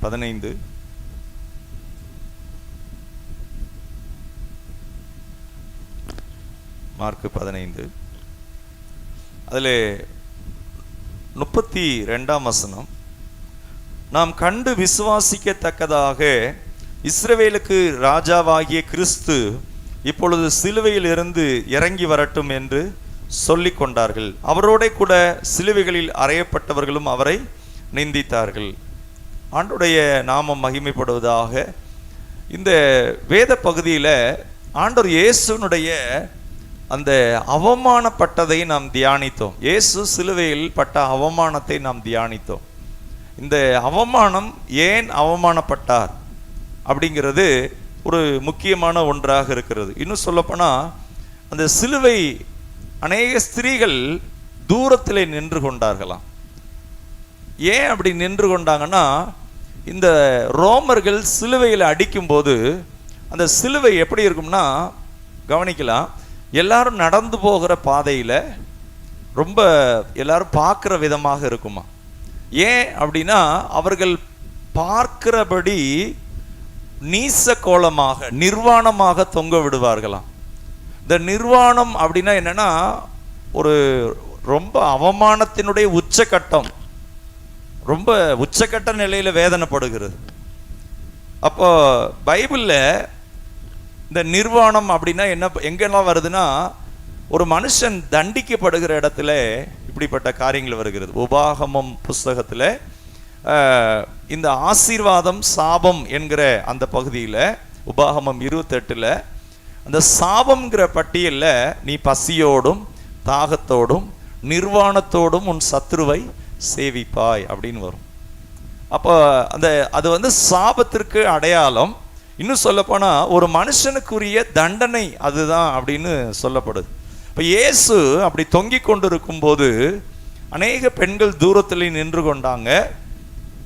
15. Mark 15 அதில் 32ஆம் வசனம். நாம் கண்டு விசுவாசிக்கத்தக்கதாக இஸ்ரவேலுக்கு ராஜாவாகிய கிறிஸ்து இப்பொழுது சிலுவையில் இருந்து இறங்கி வரட்டும் என்று சொல்லிக் கொண்டார்கள். அவரோட கூட சிலுவைகளில் அறையப்பட்டவர்களும் அவரை நிந்தித்தார்கள். ஆண்டவருடைய நாமம் மகிமைப்படுவதாக. இந்த வேத பகுதியில் ஆண்டவர் இயேசுனுடைய அந்த அவமானப்பட்டதை நாம் தியானித்தோம். இயேசு சிலுவையில் பட்ட அவமானத்தை நாம் தியானித்தோம். இந்த அவமானம் ஏன் அவமானப்பட்டார் அப்படிங்கிறது ஒரு முக்கியமான ஒன்றாக இருக்கிறது. இன்னும் சொல்லப்போனால் அந்த சிலுவை அநேக ஸ்திரீகள் தூரத்தில் நின்று கொண்டார்களாம். ஏன் அப்படி நின்று கொண்டாங்கன்னா, இந்த ரோமர்கள் சிலுவையில் அடிக்கும்போது அந்த சிலுவை எப்படி இருக்கும்னா, கவனிக்கலாம், எல்லாரும் நடந்து போகிற பாதையில் ரொம்ப எல்லாரும் பார்க்குற விதமாக இருக்குமா. ஏன் அப்படின்னா, அவர்கள் பார்க்கிறபடி நீச கோலமாக நிர்வாணமாக தொங்க விடுவார்களாம். இந்த நிர்வாணம் அப்படின்னா என்னன்னா, ஒரு ரொம்ப அவமானத்தினுடைய உச்சக்கட்டம், ரொம்ப உச்சக்கட்ட நிலையில வேதனைப்படுகிறது. அப்போ பைபிளில் இந்த நிர்வாணம் அப்படின்னா என்ன, எங்கெல்லாம் வருதுன்னா, ஒரு மனுஷன் தண்டிக்கப்படுகிற இடத்துல இப்படிப்பட்ட காரியங்கள் வருகிறது. உபாகமம் புஸ்தகத்தில் இந்த ஆசீர்வாதம் சாபம் என்கிற அந்த பகுதியில், உபாகமம் 28 அந்த சாபம்ங்கிற பட்டியலில் நீ பசியோடும் தாகத்தோடும் நிர்வாணத்தோடும் உன் சத்துருவை சேவிப்பாய் அப்படின்னு வரும். அப்போ அது சாபத்திற்கு அடையாளம். இன்னும் சொல்லப்போனால் ஒரு மனுஷனுக்குரிய தண்டனை அதுதான் அப்படின்னு சொல்லப்படுது. இப்போ இயேசு அப்படி தொங்கிக் கொண்டு இருக்கும்போது அநேக பெண்கள் தூரத்தில் நின்று கொண்டாங்க.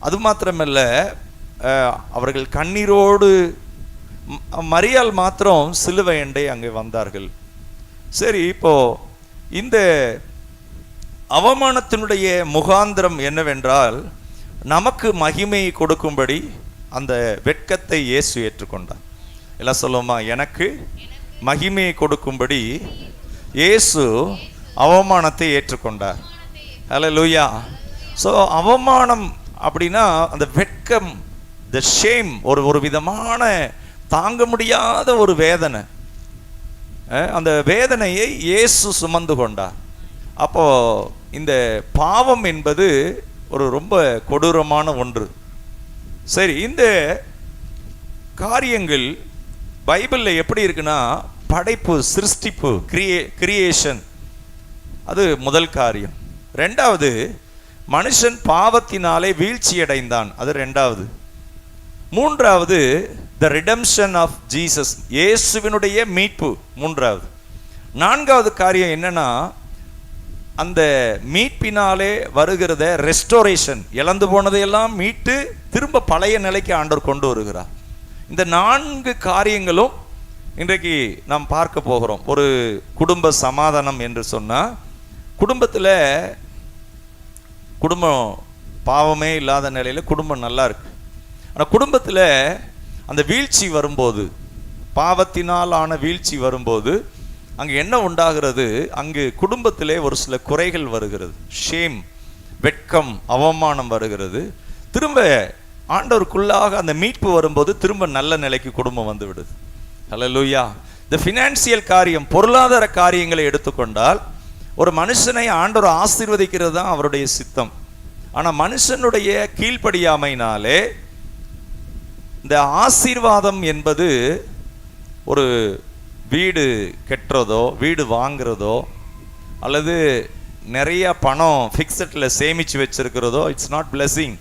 அது மாத்திரமல்ல, அவர்கள் கண்ணீரோடு, மரியாள் மாத்திரம் சிலுவை அண்டை அங்கே வந்தார்கள். சரி, இப்போ இந்த அவமானத்தினுடைய முகாந்திரம் என்னவென்றால், நமக்கு மகிமையை கொடுக்கும்படி அந்த வெட்கத்தை இயேசு ஏற்றுக்கொண்டார். எல்லாம் சொல்லுவோமா, எனக்கு மகிமையை கொடுக்கும்படி இயேசு அவமானத்தை ஏற்றுக்கொண்டார். ஹல்லேலூயா. ஸோ அவமானம் அப்படின்னா அந்த வெட்கம், த ஷேம், ஒரு விதமான தாங்க முடியாத ஒரு வேதனை. அந்த வேதனையை இயேசு சுமந்து கொண்டார். அப்போ இந்த பாவம் என்பது ஒரு ரொம்ப கொடூரமான ஒன்று. சரி, இந்த காரியங்கள் பைபிளில் எப்படி இருக்குன்னா, படைப்பு, சிருஷ்டிப்பு, கிரியேஷன், அது முதல் காரியம். ரெண்டாவது, மனுஷன் பாவத்தினாலே வீழ்ச்சி அடைந்தான், அது ரெண்டாவது. மூன்றாவது, த ரிடம்ஷன் ஆஃப் ஜீசஸ், இயேசுவினுடைய மீட்பு, மூன்றாவது. நான்காவது காரியம் என்னன்னா, அந்த மீட்பினாலே வருகிறத ரெஸ்டோரேஷன், இழந்து போனதையெல்லாம் மீட்டு திரும்ப பழைய நிலைக்கு ஆண்டவர் கொண்டு வருகிறார். இந்த 4 காரியங்களும் இன்றைக்கு நாம் பார்க்க போகிறோம். ஒரு குடும்ப சமாதானம் என்று சொன்னால், குடும்பத்தில் குடும்பம் பாவமே இல்லாத நிலையில் குடும்பம் நல்லா இருக்கு. ஆனால் குடும்பத்தில் அந்த வீழ்ச்சி வரும்போது, பாவத்தினால் ஆன வீழ்ச்சி வரும்போது அங்கே என்ன உண்டாகிறது, அங்கு குடும்பத்திலே ஒரு சில குறைகள் வருகிறது. ஷேம், வெட்கம், அவமானம் வருகிறது. திரும்ப ஆண்டவருக்குள்ளாக அந்த மீட்பு வரும்போது திரும்ப நல்ல நிலைக்கு குடும்பம் வந்து விடுது. ஹல்லேலூயா. இந்த ஃபினான்சியல் காரியம், பொருளாதார காரியங்களை எடுத்துக்கொண்டால், ஒரு மனுஷனை ஆண்டவர் ஆசீர்வதிக்கிறது தான் அவருடைய சித்தம். ஆனால் மனுஷனுடைய கீழ்ப்படியாமையினாலே இந்த ஆசீர்வாதம் என்பது ஒரு வீடு கட்டுறதோ, வீடு வாங்குறதோ, அல்லது நிறைய பணம் ஃபிக்ஸட்டில் சேமித்து வச்சிருக்கிறதோ, இட்ஸ் நாட் பிளெஸிங்.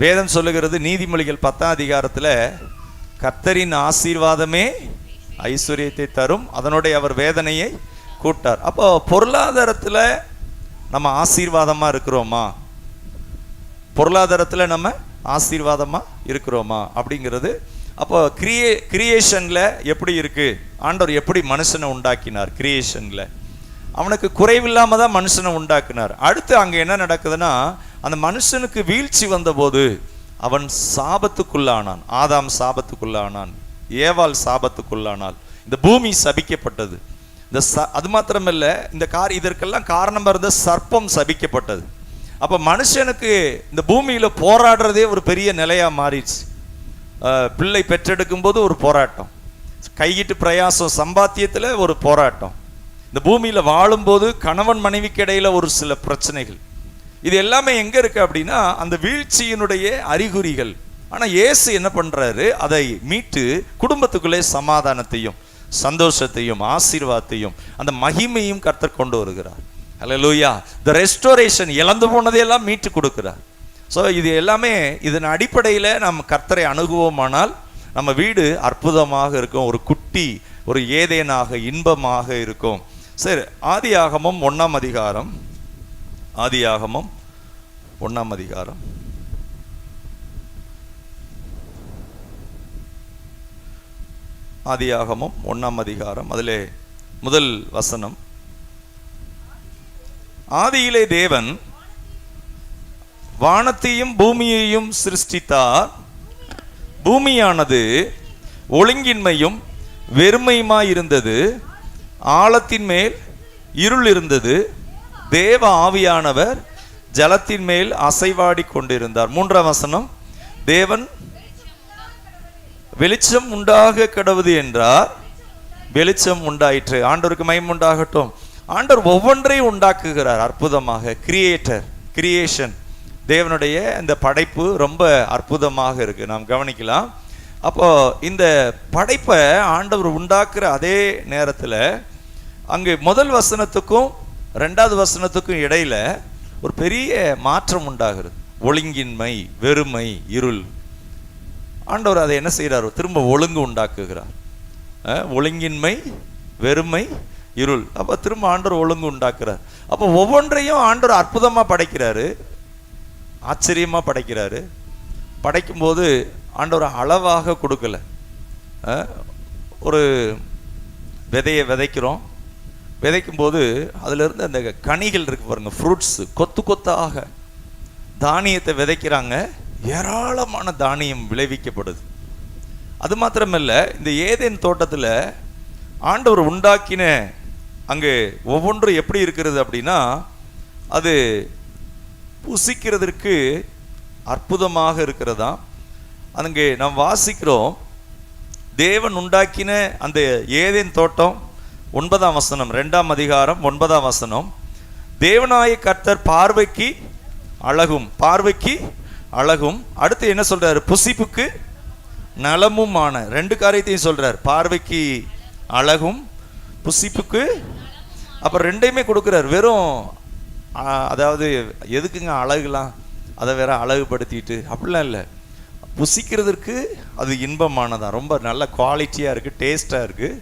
வேதம் சொல்லுகிறது, நீதிமொழிகள் 10ஆம் அதிகாரத்தில், கர்த்தரின் ஆசீர்வாதமே ஐஸ்வர்யத்தை தரும், அதனுடைய அவர் வேதனையை கூட்டார். அப்போ பொருளாதாரத்தில் நம்ம ஆசீர்வாதமாக இருக்கிறோமா, பொருளாதாரத்தில் நம்ம ஆசீர்வாதமாக இருக்கிறோமா அப்படிங்கிறது. அப்போ கிரியேஷனில் எப்படி இருக்குது, ஆண்டவர் எப்படி மனுஷனை உண்டாக்கினார், கிரியேஷனில் அவனுக்கு குறைவில்லாமல் தான் மனுஷனை உண்டாக்கினார். அடுத்து அங்கே என்ன நடக்குதுன்னா, அந்த மனுஷனுக்கு வீழ்ச்சி வந்தபோது அவன் சாபத்துக்குள்ளானான். ஆதாம் சாபத்துக்குள்ளானான், ஏவாள் சாபத்துக்குள்ளானாள், இந்த பூமி சபிக்கப்பட்டது. அது மாத்திரமல்ல, இதற்கெல்லாம் காரணமா இருந்த சர்ப்பம் சபிக்கப்பட்டது. அப்ப மனுஷனுக்கு இந்த பூமியில போராடுறதே ஒரு பெரிய நிலையா மாறிடுச்சு. பிள்ளை பெற்றெடுக்கும் போது ஒரு போராட்டம், கையிட்டு பிரயாசம் சம்பாத்தியத்துல ஒரு போராட்டம், இந்த பூமியில வாழும்போது கணவன் மனைவிக்கு இடையில ஒரு சில பிரச்சனைகள். இது எல்லாமே எங்க இருக்கு அப்படின்னா அந்த வீழ்ச்சியினுடைய அறிகுறிகள். ஆனா இயேசு என்ன பண்றாரு, அதை மீட்டு குடும்பத்துக்குள்ளே சமாதானத்தையும் சந்தோஷத்தையும் ஆசீர்வாதத்தையும் அந்த மகிமையும் கர்த்தர் கொண்டு வருகிறார். ஹல்லேலூயா. தி ரெஸ்டோரேஷன், இழந்து போனதையெல்லாம் மீட்டு கொடுக்கிறார். ஸோ இது எல்லாமே இதன் அடிப்படையில் நம்ம கர்த்தரை அணுகுவோமானால் நம்ம வீடு அற்புதமாக இருக்கும், ஒரு குட்டி ஒரு ஏதேனாக இன்பமாக இருக்கும். சரி, ஆதியாகமம் 1ஆம் அதிகாரம், ஆதியாகமம் 1ஆம் அதிகாரம், ஆதியாகமம் 1ஆம் அதிகாரம் அதிலே முதல் வசனம். ஆதியிலே தேவன் வானத்தையும் பூமியையும் சிருஷ்டித்தார். பூமியானது ஒழுங்கின்மையும் வெறுமையுமாயிருந்தது, ஆழத்தின் மேல் இருள் இருந்தது, தேவ ஆவியானவர் ஜலத்தின் மேல் அசைவாடி கொண்டிருந்தார். 3ஆம் வசனம், தேவன் வெளிச்சம் உண்டாக கடவுது என்றார், வெளிச்சம் உண்டாயிற்று. ஆண்டவருக்கு மகிமை உண்டாகட்டும். ஆண்டவர் ஒவ்வொன்றையும் உண்டாக்குகிறார் அற்புதமாக. கிரியேஷன், தேவனுடைய இந்த படைப்பு ரொம்ப அற்புதமாக இருக்கு, நாம் கவனிக்கலாம். அப்போ இந்த படைப்பை ஆண்டவர் உண்டாக்குற அதே நேரத்தில் அங்கு முதல் வசனத்துக்கும் 2வது வசனத்துக்கும் இடையில ஒரு பெரிய மாற்றம் உண்டாகிறது. ஒழுங்கின்மை, வெறுமை, இருள். ஆண்டவர் அதை என்ன செய்கிறார், திரும்ப ஒழுங்கு உண்டாக்குகிறார். ஒழுங்கின்மை, வெறுமை, இருள். அப்போ திரும்ப ஆண்டவர் ஒழுங்கு உண்டாக்குறார். அப்போ ஒவ்வொன்றையும் ஆண்டவர் அற்புதமாக படைக்கிறாரு, ஆச்சரியமாக படைக்கிறாரு. படைக்கும்போது ஆண்டவர் அளவாக கொடுக்கல. ஒரு விதையை விதைக்கிறோம், விதைக்கும்போது அதிலிருந்து அந்த கனிகள் இருக்கு பாருங்க, ஃப்ரூட்ஸ், கொத்து கொத்தாக தானியத்தை விதைக்கிறாங்க, ஏராளமான தானியம் விளைவிக்கப்படுது. அது மாத்திரமல்ல, இந்த ஏதேன் தோட்டத்தில் ஆண்டவர் உண்டாக்கின அங்கு ஒவ்வொன்றும் எப்படி இருக்கிறது அப்படின்னா அது புசிக்கிறதற்கு அற்புதமாக இருக்கிறதா. அங்கே நாம் வாசிக்கிறோம், தேவன் உண்டாக்கின அந்த ஏதேன் தோட்டம் 9ஆம் வசனம், 2ஆம் அதிகாரம் 9ஆம் வசனம், தேவனாய கர்த்தர் பார்வைக்கு அழகும், பார்வைக்கு அழகும். அடுத்து என்ன சொல்றாரு, புசிப்புக்கு நலமுமான. 2 காரியத்தையும் சொல்றார், பார்வைக்கு அழகும், புசிப்புக்கு. அப்புறம் 2யுமே கொடுக்குறார். வெறும் அதாவது எதுக்குங்க அழகுலாம், அதை வேற அழகுபடுத்திட்டு அப்படிலாம் இல்லை. புசிக்கிறதுக்கு அது இன்பமானதான், ரொம்ப நல்ல குவாலிட்டியாக இருக்குது, டேஸ்டாக இருக்குது.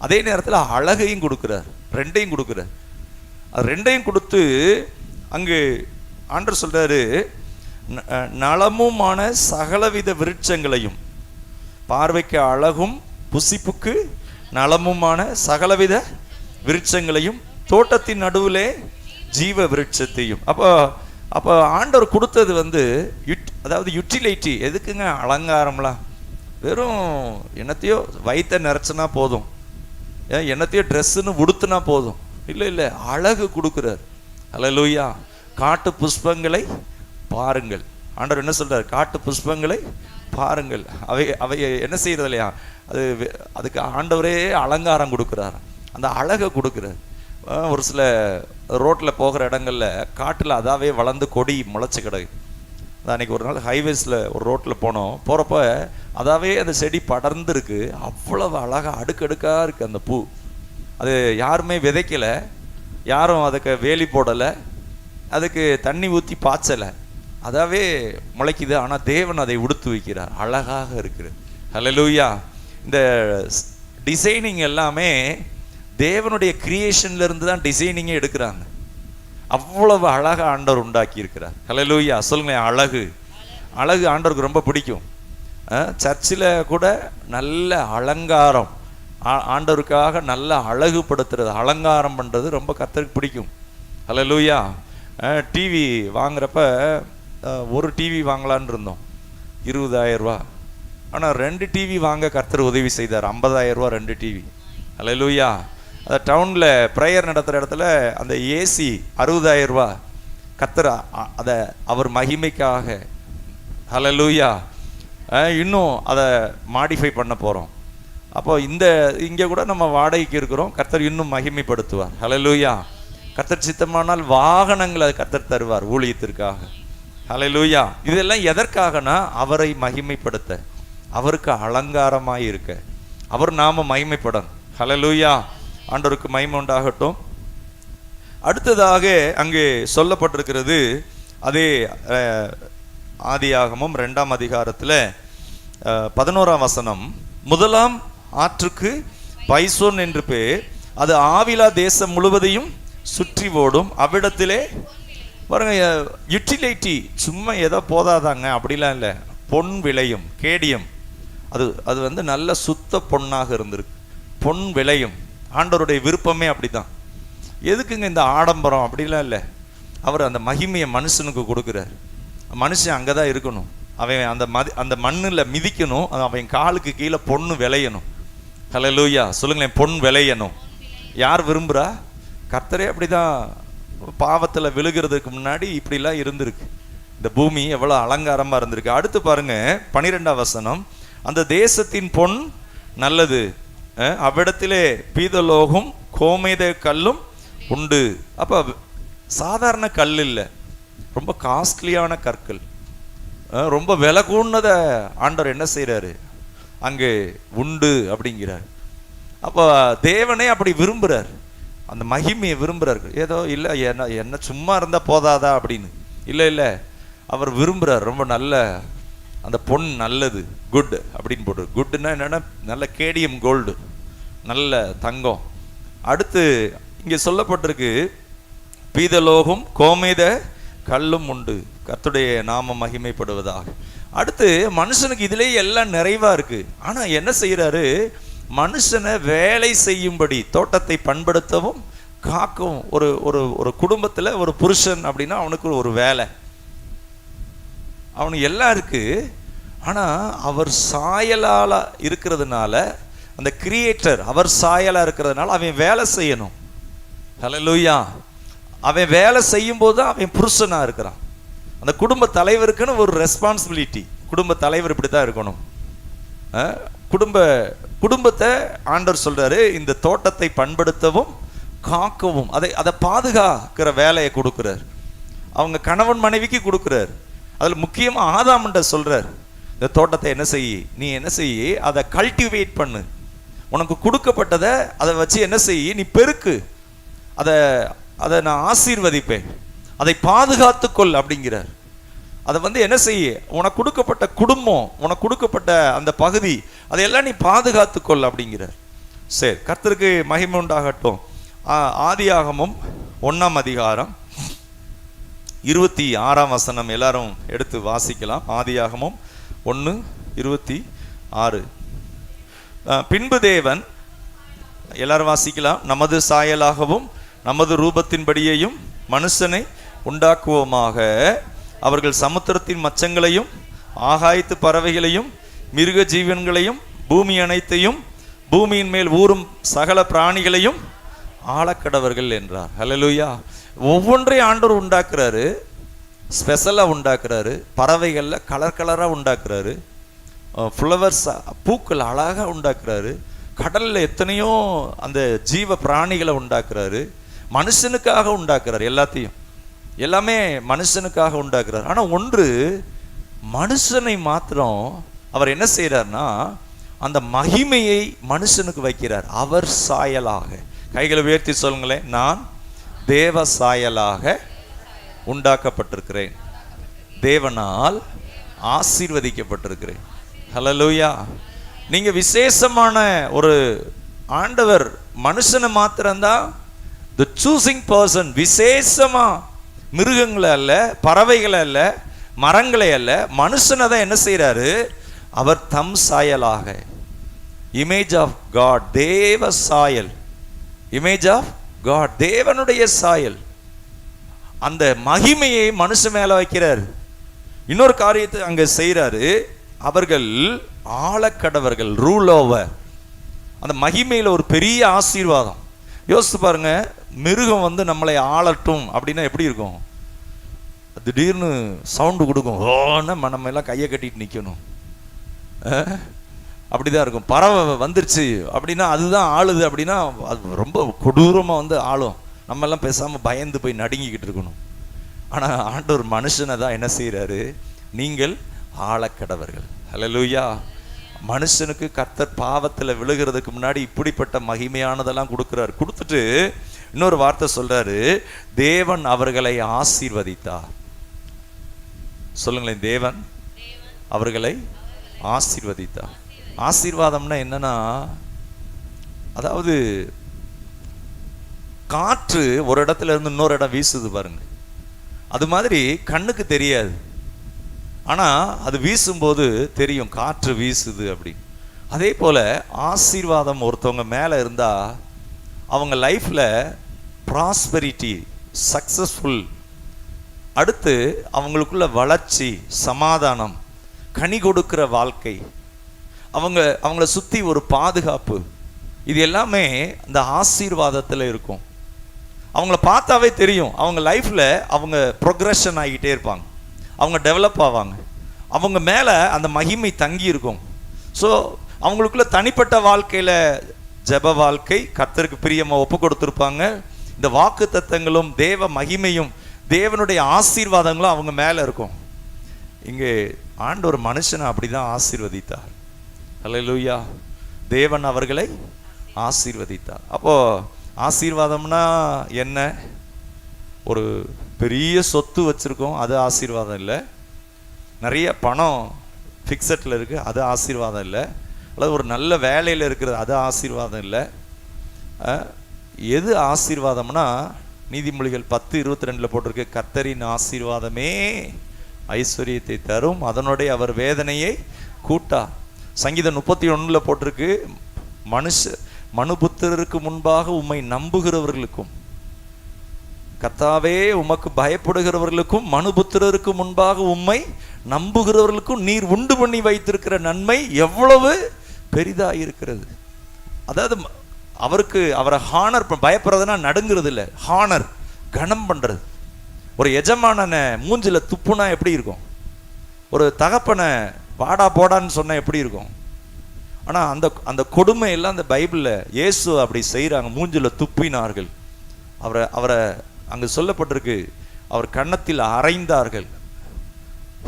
அதே நேரத்தில் அழகையும் கொடுக்குறார், 2யும் கொடுக்குறார். அது 2யும் கொடுத்து அங்கு ஆண்டவர் சொல்றாரு, நலமுமான சகலவித விருட்சங்களையும், பார்வைக்கு அழகும் புசிப்புக்கு நலமுமான சகலவித விருட்சங்களையும், தோட்டத்தின் நடுவிலே ஜீவ விருட்சத்தையும். அப்போ ஆண்டவர் கொடுத்தது அதாவது யூட்டிலிட்டி. எதுக்குங்க அலங்காரம்லாம், வெறும் என்னத்தையோ வயிற்ற நிறைச்சுனா போதும், என்னத்தையோ ட்ரெஸ்ஸுன்னு உடுத்துனா போதும், இல்லை, அழகு கொடுக்குறார். அல்லேலூயா. காட்டு புஷ்பங்களை பாருங்கள், ஆண்டவர் என்ன சொல்றார், காட்டு புஷ்பங்களை பாருங்கள், அவை என்ன செய்யறது இல்லையா, அதுக்கு ஆண்டவரே அலங்காரம் கொடுக்குறார், அந்த அழகை கொடுக்குறார். ஒரு சில ரோட்டில் போகிற இடங்கள்ல காட்டில் அதாவே வளர்ந்து கொடி முளைச்சி கிடக்கு. அன்றைக்கி ஒரு நாள் ஹைவேஸில் ஒரு ரோட்டில் போகிறப்ப அதாவே அந்த செடி படர்ந்து இருக்கு, அவ்வளவு அழகாக அடுக்கடுக்காக இருக்குது அந்த பூ. அது யாருமே விதைக்கலை, யாரும் அதுக்கு வேலி போடலை, அதுக்கு தண்ணி ஊற்றி பாய்ச்சலை, அதாவே முளைக்குது. ஆனால் தேவன் அதை உடுத்து வைக்கிறார், அழகாக இருக்கிறது. ஹல்லேலூயா. இந்த டிசைனிங் எல்லாமே தேவனுடைய கிரியேஷன்ல இருந்து தான் டிசைனிங்கே எடுக்கிறாங்க. அவ்வளவு அழகாக ஆண்டவர் உண்டாக்கி இருக்கிறார். ஹல்லேலூயா. சொல்லுங்க, அழகு ஆண்டவருக்கு ரொம்ப பிடிக்கும். சர்ச்சில் கூட நல்ல அலங்காரம், ஆண்டவருக்காக நல்ல அழகுபடுத்துறது, அலங்காரம் பண்ணுறது ரொம்ப கர்த்தருக்கு பிடிக்கும். ஹல்லேலூயா. டிவி வாங்குறப்ப ஒரு டிவி வாங்கலான்னு இருந்தோம். 20,000 ரூபா. ஆனால் 2 டிவி வாங்க கர்த்தர் உதவி செய்தார். 50,000 ரூபா 2 டிவி. அல்லேலூயா. அந்த டவுனில் ப்ரேயர் நடத்துகிற இடத்துல அந்த ஏசி 60,000 ரூபா. கர்த்தர் அதை அவர் மகிமைக்காக, அல்லேலூயா, இன்னும் அதை மாடிஃபை பண்ண போகிறோம். அப்போ இங்கே கூட நம்ம வாடகைக்கு இருக்கிறோம். கர்த்தர் இன்னும் மகிமைப்படுத்துவார். அல்லேலூயா. கர்த்தர் சித்தமானால் வாகனங்களை கர்த்தர் தருவார் ஊழியத்திற்காக. அல்லேலூயா. இதெல்லாம் எதற்காகனா அவரை மகிமைப்படுத்த, அவருக்கு அலங்காரமாய் இருக்க, அவர் நாம மகிமைப்படணும். அல்லேலூயா. ஆண்டவருக்கு மகிமை உண்டாகட்டும். அடுத்ததாக அங்கே சொல்லப்பட்டிருக்கிறது, அதே ஆதியாகமம் 2ஆம் அதிகாரத்தில் 11ஆம் வசனம், முதலாம் ஆற்றுக்கு பைசோன் என்று பேர், அது ஆவிலா தேசம் முழுவதையும் சுற்றி ஓடும், அவ்விடத்திலே பாருங்க யூட்டிலிட்டி சும்மா ஏதோ போதாதாங்க அப்படிலாம் இல்லை, பொன் விளையும், கேடியம், அது நல்ல சுத்த பொன்னாக இருந்திருக்கு, பொன் விளையும். ஆண்டவருடைய விருப்பமே அப்படிதான். எதுக்குங்க இந்த ஆடம்பரம் அப்படிலாம் இல்லை, அவர் அந்த மகிமையை மனுஷனுக்கு கொடுக்குறார். மனுஷன் அங்கே தான் இருக்கணும், அவன் அந்த மண்ணில் மிதிக்கணும், அவன் காலுக்கு கீழே பொண்ணு விளையணும். ஹல்லேலூயா சொல்லுங்களேன். பொன் விளையணும். யார் விரும்புகிறா? கர்த்தரே அப்படிதான் பாவத்தில் விழுகிறதுக்கு முன்னாடி இப்படிலாம் இருந்திருக்கு. இந்த பூமி எவ்வளோ அலங்காரமாக இருந்திருக்கு. அடுத்து பாருங்க 12ஆம் வசனம், அந்த தேசத்தின் பொன் நல்லது, அவ்விடத்திலே பீதலோகம் கோமேத கல்லும் உண்டு. அப்போ சாதாரண கல் இல்லை, ரொம்ப காஸ்ட்லியான கற்கள், ரொம்ப விலை கூர்ந்தத ஆண்டவர் என்ன செய்கிறாரு அங்கே உண்டு அப்படிங்கிறார். அப்போ தேவனே அப்படி விரும்புகிறார், அந்த மகிமையை விரும்புகிறார். ஏதோ இல்லை என்ன சும்மா இருந்தால் போதாதா அப்படின்னு இல்லை, அவர் விரும்புகிறார். ரொம்ப நல்ல அந்த பொன் நல்லது, குட் அப்படின்னு போட்டு, குட்னா என்னென்னா நல்ல கேடியம் கோல்டு, நல்ல தங்கம். அடுத்து இங்கே சொல்லப்பட்டிருக்கு பீதலோகம் கோமேத கல்லும் உண்டு, கர்த்தருடைய நாம மகிமைப்படுவதாக. அடுத்து மனுஷனுக்கு இதிலேயே எல்லாம் நிறைவாக இருக்குது. ஆனால் என்ன செய்கிறாரு? மனுஷனை வேலை செய்யும்படி, தோட்டத்தை பண்படுத்தவும் காக்கவும். ஒரு ஒரு ஒரு குடும்பத்தில் ஒரு புருஷன் அப்படின்னா அவனுக்கு ஒரு வேலை, அவனுக்கு எல்லாம் இருக்கு. ஆனால் அவர் சாயலால் இருக்கிறதுனால, அந்த கிரியேட்டர் அவர் சாயலாக இருக்கிறதுனால அவன் வேலை செய்யணும். ஹல்லேலூயா. அவன் வேலை செய்யும் போது தான் அவன் புருஷனாக இருக்கிறான். அந்த குடும்ப தலைவருக்குன்னு ஒரு ரெஸ்பான்சிபிலிட்டி, குடும்ப தலைவர் இப்படி தான் இருக்கணும். குடும்பத்தை ஆண்டவர் சொல்றாரு, இந்த தோட்டத்தை பண்படுத்தவும் காக்கவும், அதை பாதுகாக்கிற வேலையை கொடுக்குறார். அவங்க கணவன் மனைவிக்கு கொடுக்குறார். அதில் முக்கியமாக ஆதாம்கிட்ட சொல்றார், இந்த தோட்டத்தை நீ என்ன செய்ய, அதை கல்டிவேட் பண்ணு, உனக்கு கொடுக்கப்பட்டதை அதை வச்சு என்ன செய்ய, நீ பெருக்கு, அதை நான் ஆசீர்வதிப்பேன், அதை பாதுகாத்துக்கொள் அப்படிங்கிறார். அதை என்ன செய்ய, உனக்கு கொடுக்கப்பட்ட குடும்பம், உனக்கு கொடுக்கப்பட்ட அந்த பகுதி, அதையெல்லாம் நீ பாதுகாத்துக்கொள் அப்படிங்கிறார். சரி, கர்த்தருக்கு மகிமை உண்டாகட்டும். ஆதியாகமம் 1ஆம் அதிகாரம் 26ஆம் வசனம் எல்லாரும் எடுத்து வாசிக்கலாம். ஆதியாகமம் 1:26. பின்பு தேவன், எல்லாரும் வாசிக்கலாம், நமது சாயலாகவும் நமது ரூபத்தின்படியையும் மனுஷனை உண்டாக்குவோமாக, அவர்கள் சமுத்திரத்தின் மச்சங்களையும் ஆகாயத்து பறவைகளையும் மிருக ஜீவன்களையும் பூமி அனைத்தையும் பூமியின் மேல் ஊறும் சகல பிராணிகளையும் ஆளக்கடவர்கள் என்றார். ஹல்லேலூயா. ஒவ்வொன்றையும் ஆண்டவர் உண்டாக்குறாரு, ஸ்பெஷலாக உண்டாக்குறாரு. பறவைகளில் கலர் கலராக உண்டாக்குறாரு, ஃப்ளவர்ஸ் பூக்கள் அழகாக உண்டாக்குறாரு, கடலில் எத்தனையோ அந்த ஜீவ பிராணிகளை உண்டாக்குறாரு, மனுஷனுக்காக உண்டாக்குறாரு. எல்லாமே மனுஷனுக்காக உண்டாக்குறாரு. ஆனால் ஒன்று, மனுஷனை மாத்திரம் அவர் என்ன செய்கிறார்னா அந்த மகிமையை மனுஷனுக்கு வைக்கிறார். அவர் சாயலாக, கைகளை உயர்த்தி சொல்லுங்களேன், நான் தேவ சாயலாக உண்டாக்கப்பட்டிருக்கிறேன், தேவனால் ஆசீர்வதிக்கப்பட்டிருக்கிறேன். ஹல்லேலூயா. நீங்க விசேஷமான ஒரு ஆண்டவர் மனுஷனை மாத்திரம்தான் the choosing person. விசேஷமா மிருகங்களை அல்ல, பறவைகளை அல்ல, மரங்களை அல்ல, மனுஷனை தான் என்ன செய்யறாரு, அவர் தம் சாயலாக, இமேஜ் ஆஃப் காட், தேவ சாயல், இமேஜ் ஆஃப் காட், தேவனுடைய சாயல், அந்த மகிமையை மனுஷன் மேல வைக்கிறார். இன்னொரு காரியத்தை அங்க செய்யறாரு, அவர்கள் ஆளக்கடவர்கள், ரூல் ஓவர். அந்த மகிமையில் ஒரு பெரிய ஆசீர்வாதம். யோசித்து பாருங்க, மிருகம் வந்து நம்மளை ஆளட்டும் அப்படின்னா எப்படி இருக்கும்? திடீர்னு சவுண்டு கொடுக்கும், ஓன்னா நம்ம எல்லாம் கையை கட்டிட்டு நிற்கணும். அப்படிதான் இருக்கும். பறவை வந்துருச்சு அப்படின்னா அதுதான் ஆளுது அப்படின்னா அது ரொம்ப கொடூரமாக வந்து ஆளும். நம்ம எல்லாம் பேசாமல் பயந்து போய் நடுங்கிக்கிட்டு இருக்கணும். ஆனால் ஆண்டவர் மனுஷனை தான் என்ன செய்கிறாரு? நீங்கள் ஆளக்கடவர்கள். ஹல்லேலூயா. மனுஷனுக்கு கர்த்தர் பாவத்தில் விழுகிறதுக்கு முன்னாடி இப்படிப்பட்ட மகிமையானதெல்லாம் கொடுக்குறாரு. கொடுத்துட்டு இன்னொரு வார்த்தை சொல்றாரு, தேவன் அவர்களை ஆசீர்வதித்தார். சொல்லுங்களேன், தேவன் அவர்களை ஆசீர்வதித்தார். ஆசீர்வாதம்னா என்னன்னா, அதாவது காற்று ஒரு இடத்துல இருந்து இன்னொரு இடம் வீசுது பாருங்க, அது மாதிரி கண்ணுக்கு தெரியாது, ஆனா அது வீசும்போது தெரியும் காற்று வீசுது அப்படி. அதே போல ஆசீர்வாதம் ஒருத்தவங்க மேல இருந்தா அவங்க லைஃப்ல ப்ராஸ்பெரிட்டி, சக்சஸ்ஃபுல், அடுத்து அவங்களுக்குள்ள வளர்ச்சி, சமாதானம், கனி கொடுக்கிற வாழ்க்கை, அவங்கள சுற்றி ஒரு பாதுகாப்பு, இது எல்லாமே அந்த ஆசீர்வாதத்தில் இருக்கும். அவங்கள பார்த்தாவே தெரியும் அவங்க லைஃப்பில் அவங்க ப்ரொக்ரெஷன் ஆகிட்டே இருப்பாங்க, அவங்க டெவலப் ஆவாங்க, அவங்க மேலே அந்த மகிமை தங்கி இருக்கும். ஸோ அவங்களுக்குள்ள தனிப்பட்ட வாழ்க்கையில் ஜெப வாழ்க்கை, கர்த்தருக்கு பிரியமாக ஒப்பு கொடுத்துருப்பாங்க. இந்த வாக்கு தத்தங்களும் தேவ மகிமையும் தேவனுடைய ஆசீர்வாதங்களும் அவங்க மேலே இருக்கும். இங்கே ஆண்டவர் மனுஷனை அப்படி தான் ஆசீர்வதித்தார். ஹல்லேலூயா. தேவன் அவர்களை ஆசீர்வதித்தார். அப்போது ஆசீர்வாதம்னா என்ன? ஒரு பெரிய சொத்து வச்சுருக்கோம், அது ஆசீர்வாதம் இல்லை. நிறைய பணம் ஃபிக்ஸட்டில் இருக்குது, அது ஆசீர்வாதம் இல்லை. அல்லது ஒரு நல்ல வேலையில் இருக்கிறது, அது ஆசீர்வாதம் இல்லை. எது ஆசீர்வாதம்னா, நீதிமொழிகள் 10:22 போட்டிருக்கு, கர்த்தரின் ஆசீர்வாதமே ஐஸ்வர்யத்தை தரும், அதனுடைய அவர் வேதனையை கூட்டா. சங்கீதம் 31 போட்டிருக்கு, மனுபுத்திரருக்கு முன்பாக உம்மை நம்புகிறவர்களுக்கும், கர்த்தாவே உமக்கு பயப்படுகிறவர்களுக்கும் மனுபுத்திரருக்கு முன்பாக உம்மை நம்புகிறவர்களுக்கும் நீர் உண்டு பண்ணி வைத்திருக்கிற நன்மை எவ்வளவு பெரிதாக இருக்கிறது. அதாவது அவரை ஹானர், பயப்படுறதுனா நடுங்கிறது இல்லை, ஹானர், கனம் பண்ணுறது. ஒரு எஜமானனை மூஞ்சில துப்புனா எப்படி இருக்கும்? ஒரு தகப்பனை வாடா போடான்னு சொன்னால் எப்படி இருக்கும்? ஆனால் அந்த கொடுமை எல்லாம் அந்த பைபிளில் இயேசு அப்படி செய்கிறாங்க. மூஞ்சில துப்பினார்கள், அவரை அங்கே சொல்லப்பட்டிருக்கு, அவர் கன்னத்தில் அறைந்தார்கள்.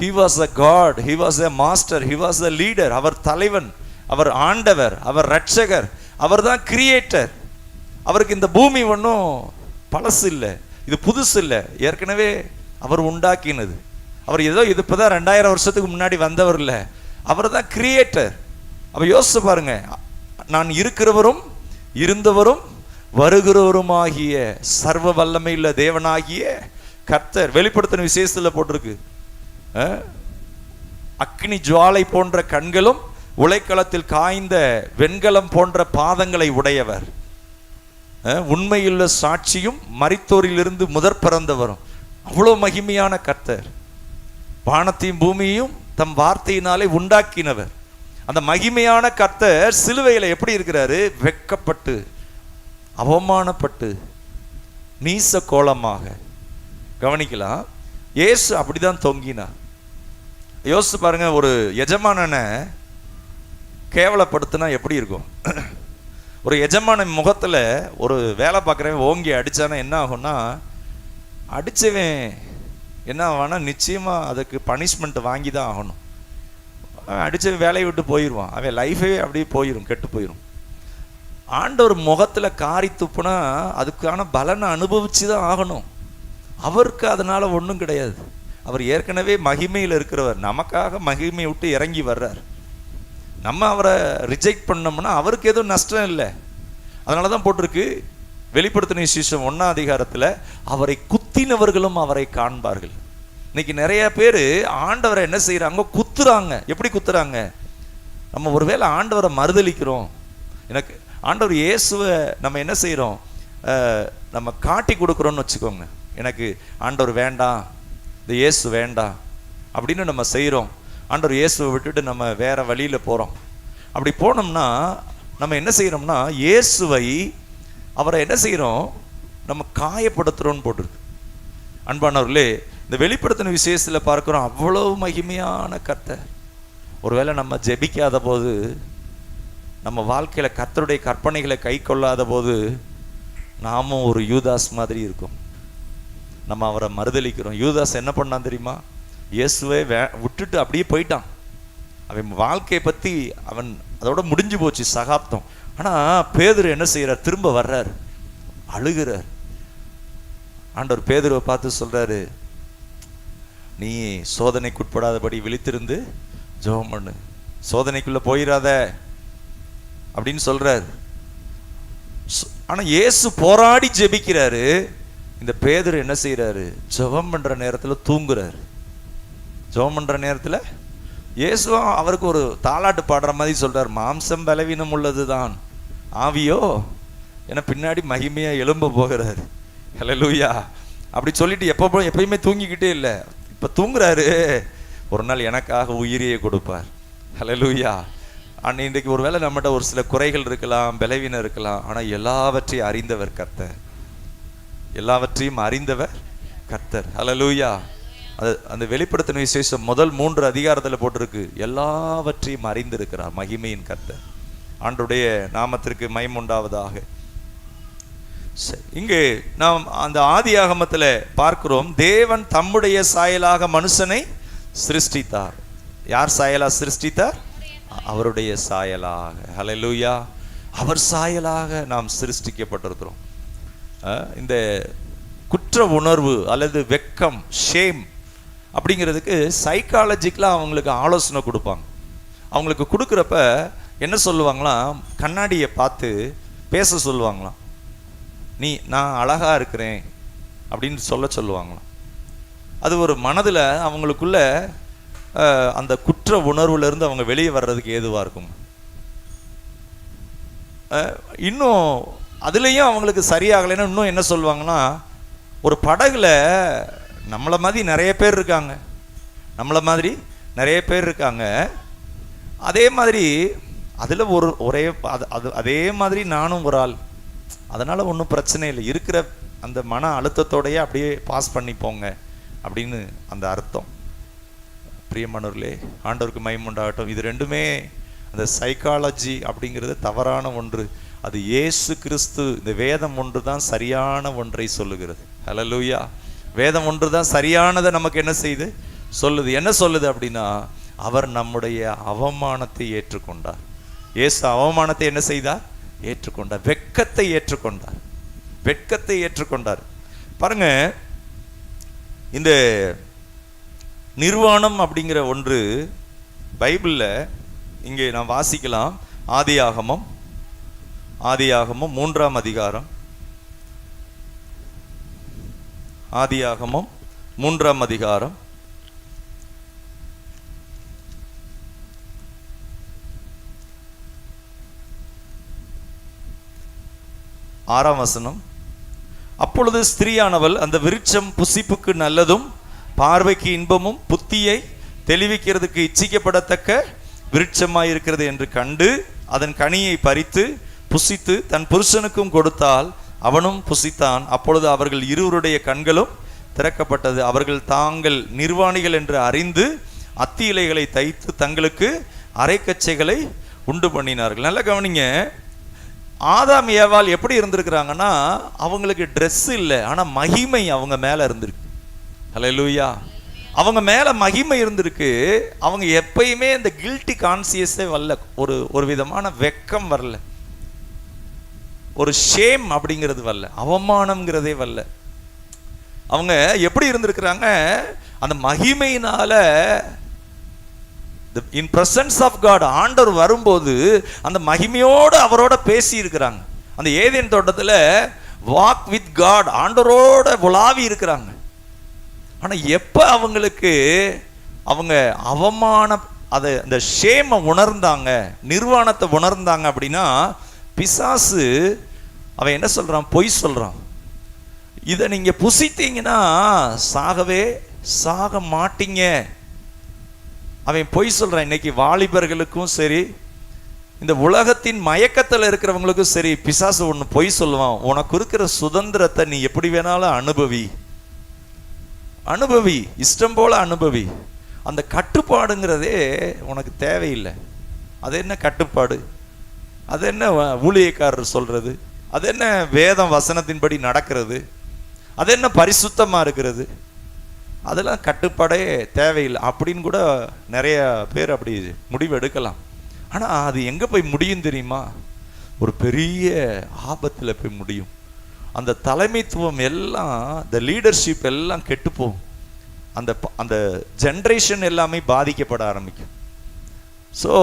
He was a God, he was a master, he was a leader. அவர் தலைவன், அவர் ஆண்டவர், அவர் ரட்சகர், அவர் தான் கிரியேட்டர். அவருக்கு இந்த பூமி ஒன்றும் பழசு இல்லை, இது புதுசு இல்லை, ஏற்கனவே அவர் உண்டாக்கினது. அவர் ஏதோ இது இப்போதான் 2000 வருஷத்துக்கு முன்னாடி வந்தவர் இல்லை, அவர் தான் கிரியேட்டர். அப்போ யோசிச்சு பாருங்க, நான் இருக்கிறவரும் இருந்தவரும் வருகிறவருமாகிய சர்வ வல்லமையுள்ள தேவனாகிய கர்த்தர். வெளிப்படுத்தின விசேஷத்தில் போட்டிருக்கு, அக்னி ஜுவாலை போன்ற கண்களும் உலைக்களத்தில் காய்ந்த வெண்கலம் போன்ற பாதங்களை உடையவர், உண்மையுள்ள சாட்சியும் மரித்தோரிலிருந்து முதற் பிறந்தவரும். அவ்வளோ மகிமையான கர்த்தர். வானத்தையும் பூமியையும் தம் வார்த்தையினாலே உண்டாக்கினவர். அந்த மகிமையான கர்த்தர் சிலுவையில் எப்படி இருக்கிறாரு? வெட்கப்பட்டு, அவமானப்பட்டு, நீச கோலமாக. கவனிக்கலாம், இயேசு அப்படிதான் தொங்கினார். யோசிச்சு பாருங்க, ஒரு எஜமானனை கேவலப்படுத்தினா எப்படி இருக்கும்? ஒரு எஜமான முகத்தில் ஒரு வேலை பார்க்குறவன் ஓங்கி அடித்தானா என்ன ஆகும்னா, அடித்தவன் என்ன ஆவானா நிச்சயமாக அதுக்கு பனிஷ்மெண்ட் வாங்கி தான் ஆகணும். அடித்தவன் வேலையை விட்டு போயிடுவான், அவன் லைஃபே அப்படியே போயிடும், கெட்டு போயிடும். ஆண்டவர் முகத்தில் காரி துப்புனா அதுக்கான பலனை அனுபவிச்சு தான் ஆகணும். அவருக்கு அதனால் ஒன்றும் கிடையாது. அவர் ஏற்கனவே மகிமையில் இருக்கிறவர், நமக்காக மகிமையை விட்டு இறங்கி வர்றார். நம்ம அவரை ரிஜெக்ட் பண்ணோம்னா அவருக்கு எதுவும் நஷ்டம் இல்லை. அதனால தான் போட்டிருக்கு வெளிப்படுத்தின விசேஷம் 1ஆம் அதிகாரத்தில், அவரை குத்தினவர்களும் அவரை காண்பார்கள். இன்னைக்கு நிறைய பேர் ஆண்டவரை என்ன செய்கிறாங்க? குத்துறாங்க. எப்படி குத்துறாங்க? நம்ம ஒருவேளை ஆண்டவரை மறுதளிக்கிறோம். எனக்கு ஆண்டவர் இயேசுவை நம்ம என்ன செய்கிறோம்? நம்ம காட்டி கொடுக்குறோன்னு வச்சுக்கோங்க. எனக்கு ஆண்டவர் வேண்டாம், இந்த இயேசு வேண்டாம் அப்படின்னு நம்ம செய்கிறோம். ஆண்டவர் இயேசுவை விட்டுட்டு நம்ம வேற வழியில் போகிறோம். அப்படி போனோம்னா நம்ம என்ன செய்கிறோம்னா இயேசுவை அவரை என்ன செய்கிறோம், நம்ம காயப்படுத்துகிறோன்னு போட்டிருக்கு. அன்பானவர்களே, இந்த வெளிப்படுத்தின விசேஷத்தில் பார்க்குறோம் அவ்வளவு மகிமையான கர்த்தர். ஒருவேளை நம்ம ஜெபிக்காத போது, நம்ம வாழ்க்கையில் கர்த்தருடைய கற்பனைகளை கை கொள்ளாத போது நாமும் ஒரு யூதாஸ் மாதிரி இருக்கும். நம்ம அவரை மறுதலிக்கிறோம். யூதாஸ் என்ன பண்ணான் தெரியுமா? இயேசுவை விட்டுட்டு அப்படியே போயிட்டான். அவன் வாழ்க்கையை பற்றி அவன் அதோட முடிஞ்சு போச்சு சகாப்தம். ஆனால் பேதுரு என்ன செய்கிறார்? திரும்ப வர்றார், அழுகிறார். ஆண்டவர் பேதுருவை பார்த்து சொல்கிறாரு, நீ சோதனைக்குட்படாதபடி விழித்திருந்து ஜெபம் பண்ணு, சோதனைக்குள்ளே போயிடாத அப்படின்னு சொல்கிறார். ஆனால் இயேசு போராடி ஜெபிக்கிறாரு. இந்த பேதுரு என்ன செய்கிறாரு? ஜெபம் பண்ணுற நேரத்தில் தூங்குறாரு. ஜெபம் பண்ணுற நேரத்தில் இயேசுவும் அவருக்கு ஒரு தாலாட்டு பாடுற மாதிரி சொல்கிறார், மாம்சம் பலவீனம் உள்ளது தான், ஆவியோ ஏன்னா பின்னாடி மகிமையாக எழும்ப போகிறாரு. ஹல்லேலூயா. அப்படி சொல்லிட்டு எப்பயுமே தூங்கிக்கிட்டே இல்லை, இப்போ தூங்குறாரு. ஒரு நாள் எனக்காக உயிரியை கொடுப்பார். ஹல்லேலூயா. இன்றைக்கு ஒரு வேளை நம்மகிட்ட ஒரு சில குறைகள் இருக்கலாம், பலவீனம் இருக்கலாம், ஆனால் எல்லாவற்றையும் அறிந்தவர் கர்த்தர். எல்லாவற்றையும் அறிந்தவர் கர்த்தர். ஹல்லேலூயா. அந்த வெளிப்படுத்தின விசேஷம் முதல் 3 அதிகாரத்தில் போட்டிருக்கு, எல்லாவற்றையும் அறிந்திருக்கிறார் மகிமையின் கர்த்தர். ஆண்டவருடைய நாமத்திற்கு மகிமை உண்டாவதாக. இங்கே நாம் அந்த ஆதியாகமத்தில் பார்க்கிறோம், தேவன் தம்முடைய சாயலாக மனுஷனை சிருஷ்டித்தார். யார் சாயலாக சிருஷ்டித்தார்? அவருடைய சாயலாக. ஹல்லேலூயா. அவர் சாயலாக நாம் சிருஷ்டிக்கப்பட்டிருக்கிறோம். இந்த குற்ற உணர்வு அல்லது வெக்கம், ஷேம் அப்படிங்கிறதுக்கு சைக்காலஜிக்கலாக அவங்களுக்கு ஆலோசனை கொடுப்பாங்க. அவங்களுக்கு கொடுக்குறப்ப என்ன சொல்லுவாங்களாம், கண்ணாடியை பார்த்து பேச சொல்லுவாங்களாம். நான் அழகாக இருக்கிறேன் அப்படின்னு சொல்லுவாங்களாம். அது ஒரு மனதில் அவங்களுக்குள்ள அந்த குற்ற உணர்வுலேருந்து அவங்க வெளியே வர்றதுக்கு ஏதுவாக இருக்கும். இன்னும் அதுலேயும் அவங்களுக்கு சரியாகலைன்னா இன்னும் என்ன சொல்லுவாங்கன்னா, ஒரு படகுல நம்மளை மாதிரி நிறைய பேர் இருக்காங்க, அதே மாதிரி அதில் அதே மாதிரி நானும் ஒரு ஆள், அதனால் ஒன்றும் பிரச்சனை இல்லை, இருக்கிற அந்த மன அழுத்தத்தோடையே அப்படியே பாஸ் பண்ணி போங்க அப்படின்னு அந்த அர்த்தம். பிரியமானவர்களே, ஆண்டவருக்கு மகிமை உண்டாகட்டும். இது ரெண்டுமே அந்த சைக்காலஜி அப்படிங்கிறது தவறான ஒன்று. அது இயேசு கிறிஸ்து, இந்த வேதம் ஒன்று தான் சரியான ஒன்றை சொல்லுகிறது. ஹல்லேலூயா. வேதம் ஒன்று தான் சரியானதை நமக்கு என்ன செய்து சொல்லுது. என்ன சொல்லுது அப்படின்னா, அவர் நம்முடைய அவமானத்தை ஏற்றுக்கொண்டார். இயேசு அவமானத்தை என்ன செய்தார்? ஏற்றுக்கொண்டார். வெட்கத்தை ஏற்றுக்கொண்டார். பாருங்க, இந்த நிர்வாணம் அப்படிங்கிற ஒன்று பைபிளில் இங்கே நாம் வாசிக்கலாம். ஆதியாகமம் 3ஆம் அதிகாரம். ஆதியாகமம் 3ஆம் அதிகாரம் 6ஆம் வசனம். அப்பொழுது ஸ்திரீயானவள் அந்த விருட்சம் புசிப்புக்கு நல்லதும் பார்வைக்கு இன்பமும் புத்தியை தெளிவிக்கிறதுக்கு இச்சிக்கப்படத்தக்க விருட்சமாயிருக்கிறது என்று கண்டு அதன் கனியை பறித்து புசித்து தன் புருஷனுக்கும் கொடுத்தால் அவனும் புசித்தான். அப்பொழுது அவர்கள் இருவருடைய கண்களும் திறக்கப்பட்டது. அவர்கள் தாங்கள் நிர்வாணிகள் என்று அறிந்து அத்தி இலைகளை தைத்து தங்களுக்கு அரைக்கச்சைகளை உண்டு பண்ணினார்கள். நல்ல கவனிங்க, ஆதாம் ஏவாள் எப்படி இருந்திருக்கிறாங்கன்னா, அவங்களுக்கு ட்ரெஸ் இல்லை, ஆனால் மகிமை அவங்க மேலே இருந்திருக்கு. ஹல்லேலூயா. அவங்க மேலே மகிமை இருந்திருக்கு. அவங்க எப்பயுமே இந்த கில்ட்டி கான்சியஸே வரல, ஒரு விதமான வெக்கம் வரல, ஒரு ஷேம் அப்படிங்கிறது வரல, அவமானம்ங்கிறதே வரல. அவங்க எப்படி இருந்திருக்கிறாங்க? அந்த மகிமையினால, இன் பிரசன்ஸ் ஆஃப் காட், ஆண்டவர் வரும்போது அந்த மகிமையோடு அவரோட பேசி இருக்கிறாங்க. அந்த ஏதேன் தோட்டத்தில் வாக் வித் காட், ஆண்டவரோட உலாவி இருக்கிறாங்க. ஆனால் எப்போ அவங்களுக்கு அவங்க அவமானம், அதை அந்த ஷேமை உணர்ந்தாங்க, நிர்வாணத்தை உணர்ந்தாங்க அப்படின்னா, பிசாசு அவன் என்ன சொல்றான்? பொய் சொல்றான். இதை நீங்க புசித்தீங்கன்னா சாக மாட்டீங்க அவன் பொய் சொல்றான். இன்னைக்கு வாலிபர்களுக்கும் சரி, இந்த உலகத்தின் மயக்கத்தில் இருக்கிறவங்களுக்கும் சரி, பிசாசு ஒன்று பொய் சொல்லுவான். உனக்கு இருக்கிற சுதந்திரத்தை நீ எப்படி வேணாலும் அனுபவி, இஷ்டம் போல அனுபவி. அந்த கட்டுப்பாடுங்கிறதே உனக்கு தேவையில்லை. அது என்ன கட்டுப்பாடு? அது என்ன ஊழியக்காரர் சொல்றது? அது என்ன வேதம் வசனத்தின்படி நடக்கிறது? அது என்ன பரிசுத்தமாக இருக்கிறது? அதெல்லாம் கட்டுப்பாடே தேவையில்லை அப்படின்னு கூட நிறைய பேர் அப்படி முடிவு எடுக்கலாம். ஆனால் அது எங்கே போய் முடியும் தெரியுமா? ஒரு பெரிய ஆபத்தில் போய் முடியும். அந்த தலைமைத்துவம் எல்லாம், இந்த லீடர்ஷிப் எல்லாம் கெட்டுப்போம். அந்த ஜென்ரேஷன் எல்லாமே பாதிக்கப்பட ஆரம்பிக்கும். ஸோ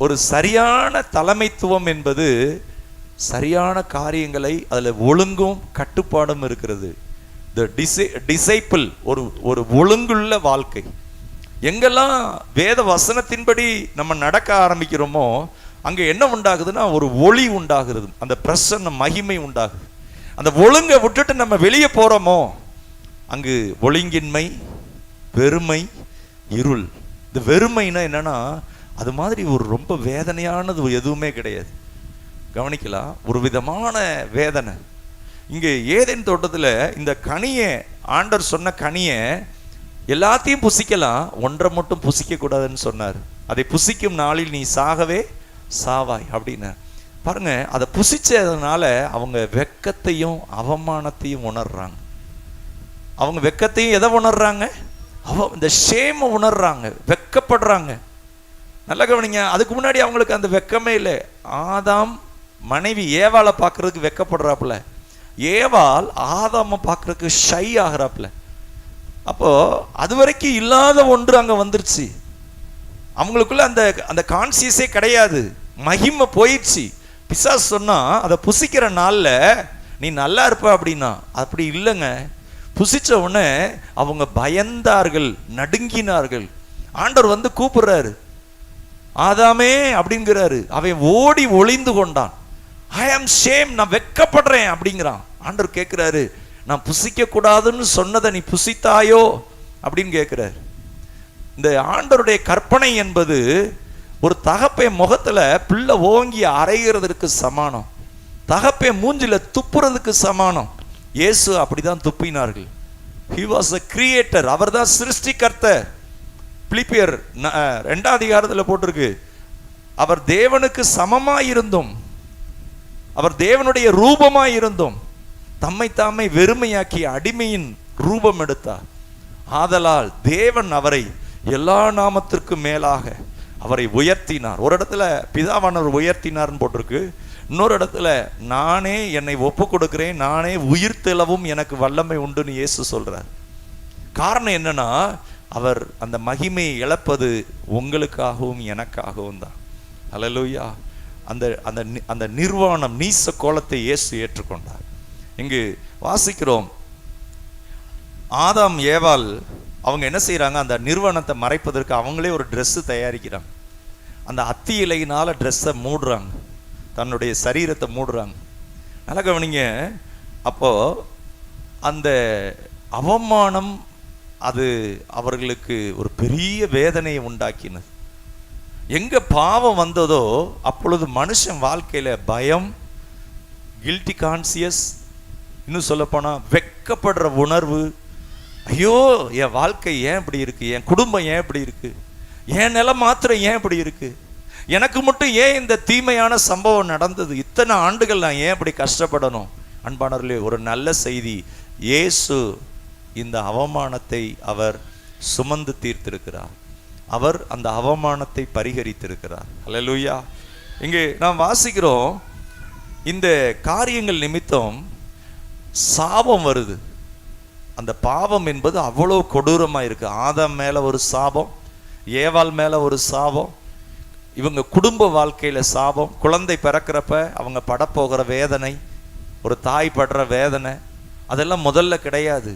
ஒரு சரியான தலைமைத்துவம் என்பது சரியான காரியங்களை அதில் ஒழுங்கும் கட்டுப்பாடும் இருக்கிறது. த டிசைபிள், ஒரு ஒழுங்குள்ள வாழ்க்கை. எங்கெல்லாம் வேத வசனத்தின்படி நம்ம நடக்க ஆரம்பிக்கிறோமோ அங்கே என்ன உண்டாகுதுன்னா ஒரு ஒளி உண்டாகிறது, அந்த பிரசன்ன மகிமை உண்டாகுது. அந்த ஒழுங்கை விட்டுட்டு நம்ம வெளியே போகிறோமோ அங்கு ஒழுங்கின்மை, வெறுமை, இருள். இந்த வெறுமைனா என்னன்னா அது மாதிரி ஒரு ரொம்ப வேதனையானது எதுவுமே கிடையாது. கவனிக்கலாம், ஒரு விதமான வேதனை. இங்கே ஏதேன் தோட்டத்தில் இந்த கனியை, ஆண்டவர் சொன்ன கனியை எல்லாத்தையும் புசிக்கலாம், ஒன்றை மட்டும் புசிக்க கூடாதுன்னு சொன்னார். அதை புசிக்கும் நாளில் நீ சாகவே சாவாய் அப்படின்னு. பாருங்க, அதை புசிச்சதுனால அவங்க வெட்கத்தையும் அவமானத்தையும் உணர்றாங்க. அவங்க வெட்கத்தையும் எதை உணர்றாங்க? இந்த ஷேமை உணர்றாங்க, வெட்கப்படுறாங்க. நல்லா கவனிங்க, அதுக்கு முன்னாடி அவங்களுக்கு அந்த வெட்கமே இல்லை. ஆதாம் மனைவி ஏவாளை பார்க்கறதுக்கு வெட்கப்படுறாப்புல, ஏவாள் ஆதாமை பார்க்கறதுக்கு ஷை ஆகிறாப்புல. அப்போ அது வரைக்கும் இல்லாத ஒன்று அங்க வந்துருச்சு. அவங்களுக்குள்ள அந்த கான்சியஸே கிடையாது, மகிமை போயிடுச்சு. பிசாசு சொன்னா அதை புசிக்கிற நாள்ல நீ நல்லா இருப்ப அப்படின்னா, அப்படி இல்லைங்க. புசிச்ச உடனே அவங்க பயந்தார்கள், நடுங்கினார்கள். ஆண்டவர் வந்து கூப்பிடுறாரு, ஆதாமே அப்படிங்கிறாரு. அவன் ஓடி ஒளிந்து கொண்டான். ஐ ஆம் ஷேம், நான் வெட்கப்படுறேன் அப்படிங்கிறான். ஆண்டவர் கேட்கிறாரு, நான் புசிக்க கூடாதுன்னு சொன்னதை நீ புசித்தாயோ அப்படின்னு கேட்கிறாரு. இந்த ஆண்டவருடைய கற்பனை என்பது ஒரு தகப்பை முகத்துல பிள்ளை ஓங்கி அரைகிறதுக்கு சமானம், தகப்பை மூஞ்சில துப்புறதுக்கு சமானம். இயேசு அப்படிதான் துப்பினார்கள். He was a creator, அவர் தான் சிருஷ்டிகர்த்தர். பிலிப்பியர் 2ஆம் அதிகாரத்தில் போட்டிருக்கு, அவர் தேவனுக்கு சமமாயிருந்தும், அவர் தேவனுடைய ரூபமாயிருந்தும் தம்மை தாமே வெறுமையாக்கி அடிமையின் ரூபம் எடுத்தார். ஆதலால் தேவன் அவரை எல்லா நாமத்திற்கும் மேலாக அவரை உயர்த்தினார். ஒரு இடத்துல பிதாவானவர் உயர்த்தினார்னு போட்டிருக்கு, இன்னொரு இடத்துல நானே என்னை ஒப்பு கொடுக்கிறேன், நானே உயிர்த்தெழவும் எனக்கு வல்லமை உண்டுன்னு இயேசு சொல்றார். காரணம் என்னன்னா, அவர் அந்த மகிமையை இழப்பது உங்களுக்காகவும் எனக்காகவும் தான். அல்லேலூயா. அந்த நிர்வாணம், நீச கோலத்தை இயேசு ஏற்றுக்கொண்டார். இங்கு வாசிக்கிறோம், ஆதாம் ஏவாள் அவங்க என்ன செய்யறாங்க, அந்த நிர்வாணத்தை மறைப்பதற்கு அவங்களே ஒரு ட்ரெஸ்ஸு தயாரிக்கிறாங்க. அந்த அத்தி இலையினால ட்ரெஸ்ஸை மூடுறாங்க, தன்னுடைய சரீரத்தை மூடுறாங்க. நல்லா கவனிங்க, அப்போ அந்த அவமானம் அது அவர்களுக்கு ஒரு பெரிய வேதனையை உண்டாக்கினது. எங்க பாவம் வந்ததோ அப்பொழுது மனுஷன் வாழ்க்கையில பயம், கில்ட்டி கான்சியஸ், இன்னும் சொல்லப்போனா வெட்கப்படுற உணர்வு. ஐயோ, என் வாழ்க்கை ஏன் இப்படி இருக்கு, என் குடும்பம் ஏன் இப்படி இருக்கு, என் நிலம் மாத்திரம் ஏன் இப்படி இருக்கு, எனக்கு மட்டும் ஏன் இந்த தீமையான சம்பவம் நடந்தது, இத்தனை ஆண்டுகள் நான் ஏன் இப்படி கஷ்டப்படணும். அன்பானவர்களே, ஒரு நல்ல செய்தி, இயேசு இந்த அவமானத்தை அவர் சுமந்து தீர்த்திருக்கிறார். அவர் அந்த அவமானத்தை பரிகரித்திருக்கிறார். அல்லேலூயா. இங்கே நாம் வாசிக்கிறோம், இந்த காரியங்கள் நிமித்தம் சாபம் வருது. அந்த பாவம் என்பது அவ்வளோ கொடூரமாக இருக்கு. ஆதாம் மேலே ஒரு சாபம், ஏவாள் மேலே ஒரு சாபம், இவங்க குடும்ப வாழ்க்கையில் சாபம், குழந்தை பிறக்கிறப்ப அவங்க படப்போகிற வேதனை, ஒரு தாய் படுற வேதனை, அதெல்லாம் முதல்ல கிடையாது.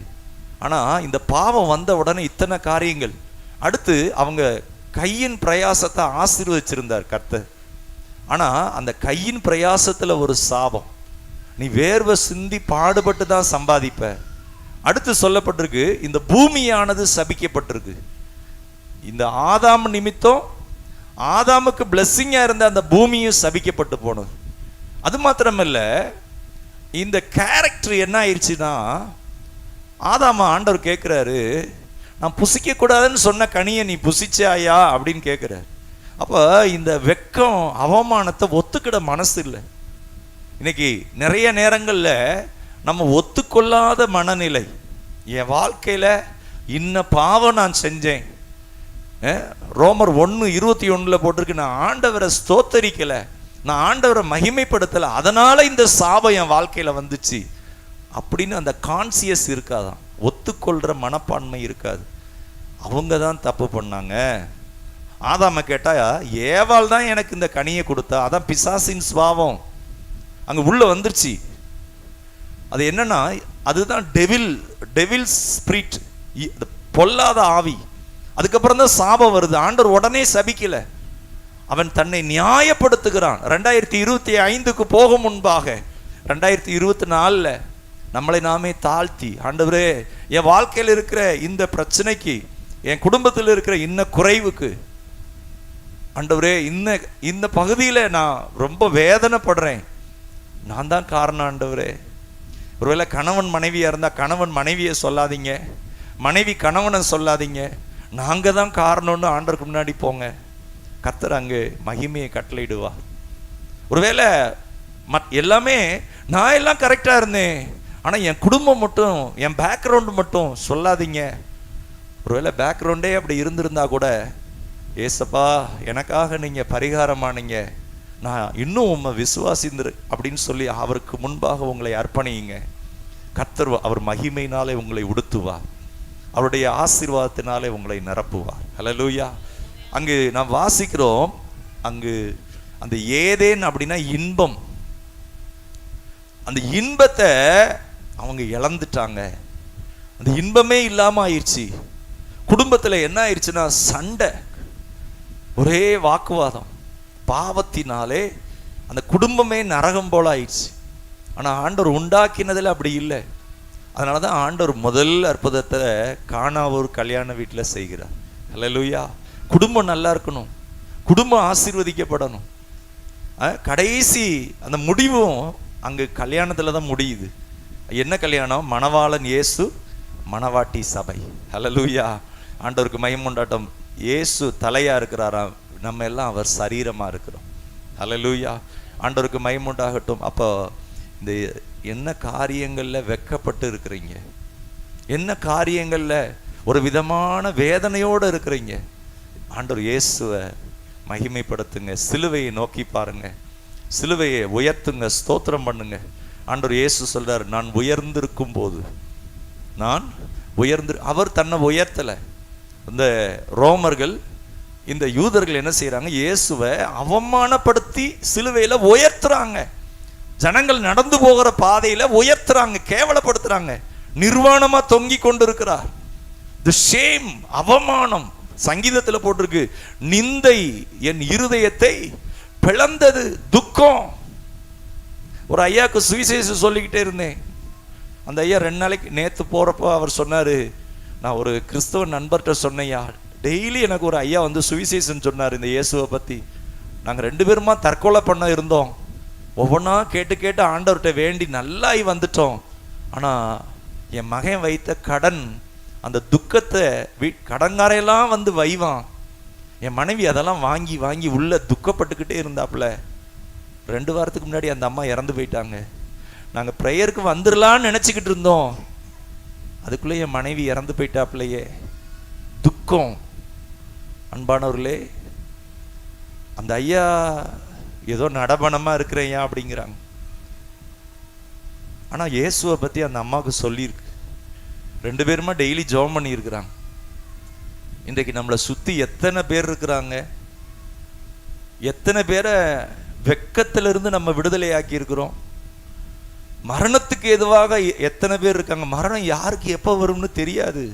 ஆனால் இந்த பாவம் வந்த உடனே இத்தனை காரியங்கள். அடுத்து அவங்க கையின் பிரயாசத்தை ஆசீர்வதிச்சிருந்தார் கர்த்தர். ஆனால் அந்த கையின் பிரயாசத்தில் ஒரு சாபம், நீ வேர்வை சிந்தி பாடுபட்டு தான் சம்பாதிப்ப. அடுத்து சொல்லப்பட்டிருக்கு, இந்த பூமியானது சபிக்கப்பட்டிருக்கு. இந்த ஆதாம் நிமித்தம் ஆதாமுக்கு பிளெஸ்ஸிங்கா இருந்த அந்த பூமியும் சபிக்கப்பட்டு போனது. அது மாத்திரமல்ல, இந்த கேரக்டர் என்ன ஆயிடுச்சுன்னா, ஆதாம ஆண்டவர் கேட்குறாரு, நான் புசிக்க கூடாதுன்னு சொன்ன கனியை நீ புசிச்சாயா அப்படின்னு கேட்குறாரு. அப்போ இந்த வெக்கம் அவமானத்தை ஒத்துக்கிட மனசு இல்லை. இன்னைக்கு நிறைய நேரங்களில் நம்ம ஒத்துக்கொள்ளாத மனநிலை. என் வாழ்க்கையில் இன்ன பாவம் நான் செஞ்சேன். ரோமர் 1:21 போட்டிருக்கு, நான் ஆண்டவரை ஸ்தோத்தரிக்கலை, நான் ஆண்டவரை மகிமைப்படுத்தலை, அதனால இந்த சாபம் என் வாழ்க்கையில் வந்துச்சு அப்படின்னு அந்த கான்சியஸ் இருக்காதான், ஒத்துக்கொள்கிற மனப்பான்மை இருக்காது. அவங்க தான் தப்பு பண்ணாங்க. ஆதாம கேட்டா, ஏவாள் தான் எனக்கு இந்த கனியை கொடுத்தா. அதான் பிசாசின் சுபாவம் அங்க உள்ள வந்துருச்சு. அது என்னன்னா, அதுதான் டெவில் ஸ்பிரிட், பொல்லாத ஆவி. அதுக்கப்புறம் தான் சாபம் வருது. ஆண்டவர் உடனே சபிக்கல, அவன் தன்னை நியாயப்படுத்துகிறான். 2025க்கு போக முன்பாக 2024 நம்மளை நாமே தாழ்த்தி, ஆண்டவரே என் வாழ்க்கையில் இருக்கிற இந்த பிரச்சனைக்கு, என் குடும்பத்தில் இருக்கிற இன்ன குறைவுக்கு, ஆண்டவரே இந்த பகுதியில் நான் ரொம்ப வேதனைப்படுறேன், நான் தான் காரணம் ஆண்டவரே. ஒருவேளை கணவன் மனைவியா இருந்தா கணவன் மனைவியை சொல்லாதீங்க, மனைவி கணவனை சொல்லாதீங்க, நாங்க தான் காரணம்னு ஆண்டவருக்கு முன்னாடி போங்க. கர்த்தர் அங்கு மகிமையை கட்டளையிடுவா. ஒருவேளை எல்லாமே நான் எல்லாம் கரெக்டா இருந்தேன், ஆனா என் குடும்பம் மட்டும், என் பேக்ரவுண்டு மட்டும் சொல்லாதீங்க. ஒருவேளை பேக்ரவுண்டே அப்படி இருந்திருந்தா கூட, ஏசப்பா எனக்காக நீங்க பரிகாரமானீங்க, நான் இன்னும் உண்மை விசுவாசிந்திரு அப்படின்னு சொல்லி அவருக்கு முன்பாக உங்களை அர்ப்பணியுங்க. கர்த்தர் அவர் மகிமையினாலே உங்களை உடுத்துவார், அவருடைய ஆசீர்வாதத்தினாலே உங்களை நிரப்புவார். ஹல்லேலூயா. அங்கு நாம் வாசிக்கிறோம், அங்கு அந்த ஏதேன் அப்படின்னா இன்பம், அந்த இன்பத்தை அவங்க இழந்துட்டாங்க. அந்த இன்பமே இல்லாம ஆயிடுச்சு. குடும்பத்துல என்ன ஆயிடுச்சுன்னா சண்டை, ஒரே வாக்குவாதம். பாவத்தினாலே அந்த குடும்பமே நரகம் போல ஆயிடுச்சு. ஆனா ஆண்டவர் உண்டாக்கினதுல அப்படி இல்லை. அதனாலதான் ஆண்டவர் முதல் அற்புதத்தை காணா ஒரு கல்யாண வீட்டில் செய்கிறார். ஹல்லேலூயா. குடும்பம் நல்லா இருக்கணும், குடும்பம் ஆசீர்வதிக்கப்படணும். கடைசி அந்த முடிவும் அங்கு கல்யாணத்துல தான் முடியுது. என்ன கல்யாணம்? மணவாளன் இயேசு, மணவாட்டி சபை. ஹல்லேலூயா. ஆண்டவருக்கு மகிமை உண்டாட்டம். இயேசு தலையா இருக்கிறாராம், நம்ம எல்லாம் அவர் சரீரமா இருக்கிறோம். ஹல்லேலூயா. ஆண்டவருக்கு மகிமை உண்டாகட்டும். அப்போ இந்த என்ன காரியங்கள்ல வெட்கப்பட்டு இருக்கிறீங்க, என்ன காரியங்கள்ல ஒரு விதமான வேதனையோடு இருக்கிறீங்க, ஆண்டவர் இயேசுவை மகிமைப்படுத்துங்க, சிலுவையை நோக்கி பாருங்க, சிலுவையை உயர்த்துங்க, ஸ்தோத்திரம் பண்ணுங்க. ஆண்டவர் இயேசு சொல்றார், நான் உயர்ந்திருக்கும் போது, நான் அவர் தன்னை உயர்த்தல. இந்த ரோமர்கள், இந்த யூதர்கள் என்ன செய்யறாங்க? இயேசுவை அவமானப்படுத்தி சிலுவையில உயர்த்துறாங்க. ஜனங்கள் நடந்து போகிற பாதையில உயர்த்துறாங்க, கேவலப்படுத்துறாங்க. நிர்வாணமா தொங்கி கொண்டிருக்கிறார். தி ஷேம், அவமானம். சங்கீதத்தில் போட்டிருக்கு, நிந்தை என் இருதயத்தை பிளந்தது, துக்கம். ஒரு ஐயாவுக்கு சுவிசேஷம் சொல்லிக்கிட்டே இருந்தேன். அந்த ஐயா 2 நாளைக்கு நேற்று போறப்போ அவர் சொன்னாரு, நான் ஒரு கிறிஸ்தவ நண்பர்கிட்ட சொன்னையா, டெய்லி எனக்கு ஒரு ஐயா வந்து சுவிசேஷம் சொன்னார் இந்த இயேசுவை பத்தி. நாங்கள் 2 பேருமா தற்கொலை பண்ண இருந்தோம். ஒவ்வொன்றா கேட்டு கேட்டு ஆண்டவர்கிட்ட வேண்டி நல்லாய் வந்துட்டோம். ஆனா என் மகன் வைத்த கடன், அந்த துக்கத்தை கடன்காரையெல்லாம் வந்து வைவான். என் மனைவி அதெல்லாம் வாங்கி வாங்கி உள்ள துக்கப்பட்டுக்கிட்டே இருந்தாப்புல. 2 வாரத்துக்கு முன்னாடி அந்த அம்மா இறந்து போயிட்டாங்க. நாங்கள் ப்ரேயருக்கு வந்துடலான்னு நினச்சிக்கிட்டு இருந்தோம், அதுக்குள்ளே என் மனைவி இறந்து போயிட்டாப்புலையே. துக்கம். அன்பானவர்களே, அந்த ஐயா ஏதோ நடபணமா இருக்கிறையா அப்படிங்கிறாங்க. ஆனா இயேசுவை பத்தி அந்த அம்மாவுக்கு சொல்லியிருக்கு. 2 பேருமா டெய்லி ஜெபம் பண்ணி இருக்கிறாங்க. இன்றைக்கு நம்மளை சுத்தி எத்தனை பேர் இருக்கிறாங்க, எத்தனை பேரை வெக்கத்திலிருந்து நம்ம விடுதலையாக்கி இருக்கிறோம். மரணத்துக்கு எதுவாக எத்தனை பேர் இருக்காங்க. மரணம் யாருக்கு எப்போ வரும்னு தெரியாது.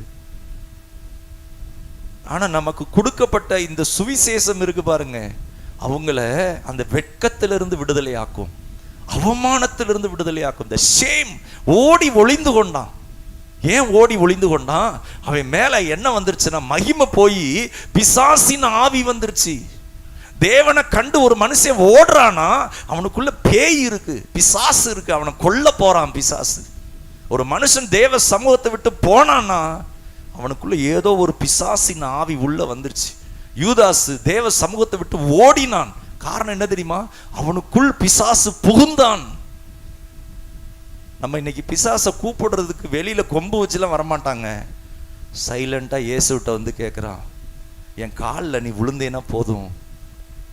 ஆனா நமக்கு கொடுக்கப்பட்ட இந்த சுவிசேஷம் இருக்கு பாருங்க, அவங்கள அந்த வெட்கத்திலிருந்து விடுதலையாக்கும், அவமானத்திலிருந்து விடுதலையாக்கும். இந்த ஷேம் ஓடி ஒளிந்து கொண்டான். ஏன் ஓடி ஒளிந்து கொண்டான்? அவன் மேல என்ன வந்துருச்சுன்னா மகிமை போய் பிசாசின் ஆவி வந்துருச்சு. தேவனை கண்டு ஒரு மனுஷன் ஓடுறானா அவனுக்குள்ள பேய் இருக்கு, பிசாசு இருக்கு, அவனை கொல்ல போறான் பிசாசு. ஒரு மனுஷன் தேவ சமூகத்தை விட்டு போனான்னா அவனுக்குள்ள ஏதோ ஒரு பிசாசின் ஆவி உள்ள வந்துருச்சு. யூதாசு தேவ சமூகத்தை விட்டு ஓடினான். காரணம் என்ன தெரியுமா? அவனுக்குள் பிசாசு புகுந்தான். நம்ம இன்னைக்கு பிசாசை கூப்பிடுறதுக்கு வெளியில கொம்பு வச்சுலாம் வரமாட்டாங்க. சைலண்டா இயேசுகிட்ட வந்து கேட்குறான், என் காலில் நீ விழுந்தேன்னா போதும்.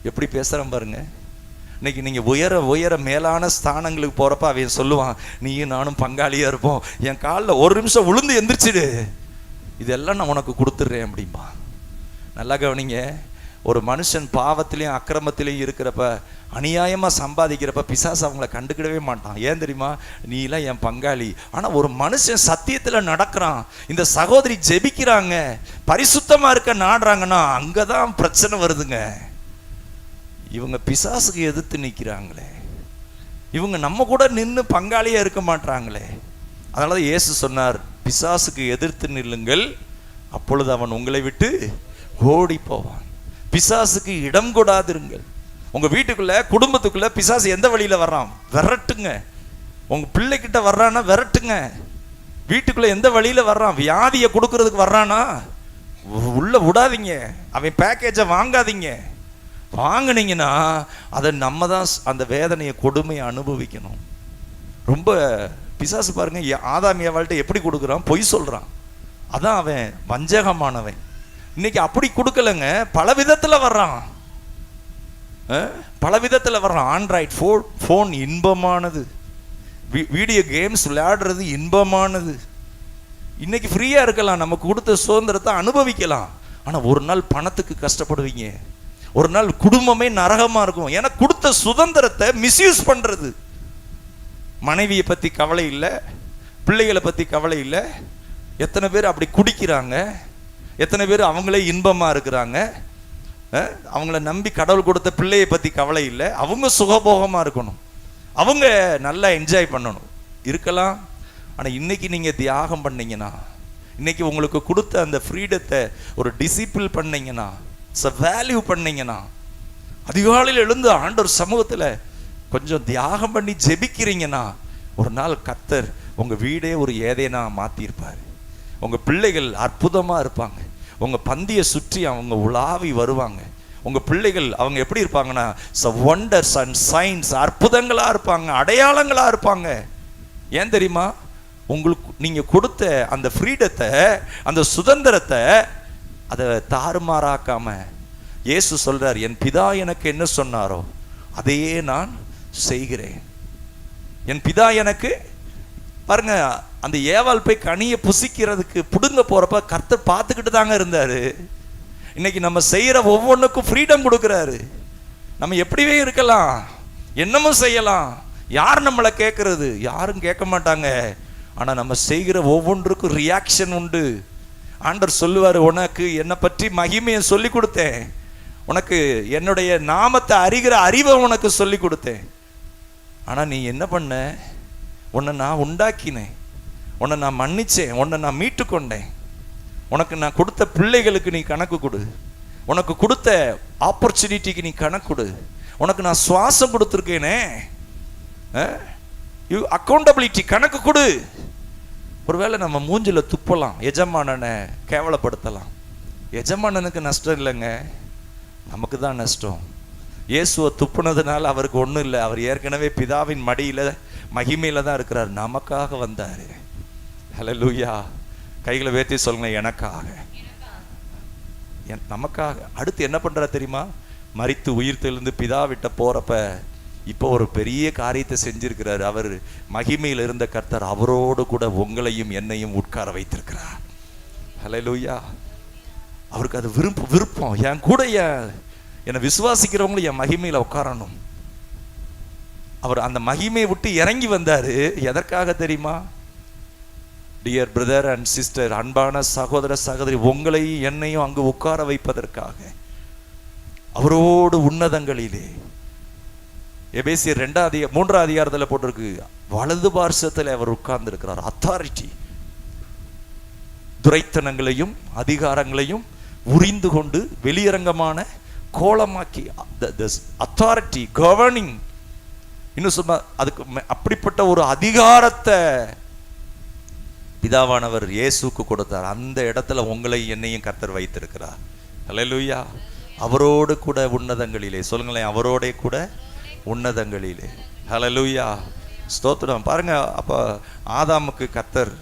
எப்படி பேசுறான் பாருங்க. இன்னைக்கு நீங்க உயர உயர மேலான ஸ்தானங்களுக்கு போறப்ப அவன் சொல்லுவான், நீயும் நானும் பங்காளியா இருப்போம், என் காலில் ஒரு நிமிஷம் விழுந்து எந்திரிச்சிடு, இதெல்லாம் நான் உனக்கு கொடுத்துட்றேன் அப்படின்பா. நல்லா கவனிங்க. ஒரு மனுஷன் பாவத்திலையும் அக்கிரமத்திலையும் இருக்கிறப்ப, அநியாயமா சம்பாதிக்கிறப்ப பிசாசு அவங்கள கண்டுக்கிடவே மாட்டான். ஏன் தெரியுமா? நீ எல்லாம் என் பங்காளி. ஆனா ஒரு மனுஷன் சத்தியத்துல நடக்கிறான், இந்த சகோதரி ஜெபிக்கிறாங்க, பரிசுத்தமா இருக்க நாடுறாங்கன்னா அங்கதான் பிரச்சனை வருதுங்க. இவங்க பிசாசுக்கு எதிர்த்து நிற்கிறாங்களே, இவங்க நம்ம கூட நின்று பங்காளியா இருக்க மாட்டாங்களே. அதனால இயேசு சொன்னார், பிசாசுக்கு எதிர்த்து நில்லுங்கள், அப்பொழுது அவன் உங்களை விட்டு ஓடி போவான். பிசாசுக்கு இடம் கொடாதிருங்கள். உங்க வீட்டுக்குள்ள குடும்பத்துக்குள்ள பிசாசு எந்த வழியில வர்றான் விரட்டுங்க. உங்க பிள்ளைகிட்ட வர்றானா விரட்டுங்க. வீட்டுக்குள்ள எந்த வழியில வர்றான், வியாதியை கொடுக்கறதுக்கு வர்றானா உள்ள விடாதீங்க. அவன் பேக்கேஜை வாங்காதீங்க. வாங்கினீங்கன்னா அதை நம்ம தான் அந்த வேதனையை கொடுமையை அனுபவிக்கணும். ரொம்ப பிசாசு பாருங்க, ஆதாம் ஏவாள்கிட்ட எப்படி கொடுக்குறான், பொய் சொல்றான். அதான் அவன் வஞ்சகமானவன். இன்னைக்கு அப்படி கொடுக்கலங்க, பல விதத்துல வர்றான், பல விதத்துல வர்றான். ஆண்ட்ராய்டு ஃபோன் இன்பமானது, வீடியோ கேம்ஸ் விளையாடுறது இன்பமானது. இன்னைக்கு ஃப்ரீயா இருக்கலாம், நமக்கு கொடுத்த சுதந்திரத்தை அனுபவிக்கலாம். ஆனா ஒரு நாள் பணத்துக்கு கஷ்டப்படுவீங்க, ஒரு நாள் குடும்பமே நரகமா இருக்கும். ஏன்னா கொடுத்த சுதந்திரத்தை மிஸ்யூஸ் பண்றது. மனைவியை பத்தி கவலை இல்லை, பிள்ளைகளை பத்தி கவலை இல்லை. எத்தனை பேர் அப்படி குடிக்கிறாங்க, எத்தனை பேர் அவங்களே இன்பமா இருக்கிறாங்க. அவங்கள நம்பி கடவுள் கொடுத்த பிள்ளையை பத்தி கவலை இல்லை, அவங்க சுகபோகமா இருக்கணும், அவங்க நல்லா என்ஜாய் பண்ணணும் இருக்கலாம். ஆனா இன்னைக்கு நீங்க தியாகம் பண்ணீங்கன்னா, இன்னைக்கு உங்களுக்கு கொடுத்த அந்த ஃப்ரீடத்தை ஒரு டிசிப்ளின் பண்ணீங்கன்னா, வேல்யூ பண்ணீங்கன்னா, அதிகாலையில் எழுந்து ஆண்டவர் சமூகத்துல கொஞ்சம் தியாகம் பண்ணி ஜெபிக்கிறீங்கன்னா, ஒரு நாள் கர்த்தர் உங்க வீடே ஒரு ஏதேனா மாத்திருப்பாரு. உங்க பிள்ளைகள் அற்புதமா இருப்பாங்க. உங்க பந்தியை சுற்றி அவங்க உலாவி வருவாங்க. உங்க பிள்ளைகள் அவங்க எப்படி இருப்பாங்கன்னா, வண்டர்ஸ் அண்ட் சைன்ஸ், அற்புதங்களா இருப்பாங்க, அடையாளங்களா இருப்பாங்க. ஏன் தெரியுமா? உங்களுக்கு நீங்க கொடுத்த அந்த ஃப்ரீடத்தை, அந்த சுதந்திரத்தை அதை தாறுமாறாக்காம இயேசு சொல்றார், என் பிதா எனக்கு என்ன சொன்னாரோ அதையே நான் செய்கிறேன். என் பிதா எனக்கு, பாருங்க, அந்த ஏவாள் போய் கனியை புசிக்கிறதுக்கு புடுங்க போறப்ப கர்த்தர் பார்த்துக்கிட்டு தாங்க இருந்தாரு. இன்னைக்கு நம்ம செய்யற ஒவ்வொன்றுக்கும் ஃப்ரீடம் கொடுக்குறாரு. நம்ம எப்படிவே இருக்கலாம், என்னமும் செய்யலாம். யார் நம்மளை கேட்கறது? யாரும் கேட்க மாட்டாங்க. ஆனா நம்ம செய்கிற ஒவ்வொன்றுக்கும் ரியாக்ஷன் உண்டு. ஆண்டவர் சொல்லுவாரு, உனக்கு என்னை பற்றி மகிமையை சொல்லி கொடுத்தேன், உனக்கு என்னுடைய நாமத்தை அறிகிற அறிவை உனக்கு சொல்லி கொடுத்தேன். ஆனா நீ என்ன பண்ண? உன்னை நான் உண்டாக்கினேன், உன்னை நான் மன்னிச்சேன், உன்னை நான் மீட்டு கொண்டேன். உனக்கு நான் கொடுத்த பிள்ளைகளுக்கு நீ கணக்கு கொடு, உனக்கு கொடுத்த ஆப்பர்ச்சுனிட்டிக்கு நீ கணக்கு கொடு. உனக்கு நான் சுவாசம் கொடுத்துருக்கேனே, அக்கௌண்டபிலிட்டி கணக்கு கொடு. ஒருவேளை நம்ம மூஞ்சில துப்பலாம், எஜமானனை கேவலப்படுத்தலாம். எஜமானனுக்கு நஷ்டம் இல்லைங்க, நமக்கு தான் நஷ்டம். இயேசுவை துப்புனதுனால அவருக்கு ஒன்றும் இல்லை. அவர் ஏற்கனவே பிதாவின் மடியில மகிமையில தான் இருக்கிறார். நமக்காக வந்தாரு. ஹல்லேலூயா. கைகளை வேர்த்தி சொல்லுங்க, எனக்காக, நமக்காக. அடுத்து என்ன பண்றாரு தெரியுமா? மரித்து உயிர் தெழுந்து பிதா விட்ட போறப்ப இப்போ ஒரு பெரிய காரியத்தை செஞ்சிருக்கிறார். அவர் மகிமையில் இருந்த கர்த்தர் அவரோடு கூட உங்களையும் என்னையும் உட்கார வைத்திருக்கிறார். ஹல்லேலூயா. அவருக்கு அது விருப்பம். என் கூட என்னை விசுவாசிக்கிறவங்களும் என் மகிமையில உட்காரணும். அவர் அந்த மகிமையை விட்டு இறங்கி வந்தாரு. எதற்காக தெரியுமா? டியர் பிரதர் அண்ட் சிஸ்டர், அன்பான சகோதர சகோதரி, உங்களையும் என்னையும் அங்கு உட்கார வைப்பதற்காக அவரோடு உன்னதங்களிலே. எபேசியர் 3 அதிகாரத்தில் போட்டிருக்கு, வலது பார்சத்தில் அவர் உட்கார்ந்து இருக்கிறார். அத்தாரிட்டி. துரைத்தனங்களையும் அதிகாரங்களையும் உரிந்து கொண்டு வெளியரங்கமான கோலமாக்கி அத்தாரிட்டி கவர்னிங், இன்னும் சொன்ன அதுக்கு அப்படிப்பட்ட ஒரு அதிகாரத்தை பிதாவானவர் இயேசுக்கு கொடுத்தார். அந்த இடத்துல உங்களை என்னையும் கர்த்தர் வைத்திருக்கிறார். அல்லேலூயா. அவரோடு கூட உன்னதங்களிலே, சொல்லுங்களேன், அவரோட கூட உன்னதங்களிலே. அல்லேலூயா, ஸ்தோத்திரம். பாருங்க, அப்ப ஆதாமுக்கு கர்த்தர்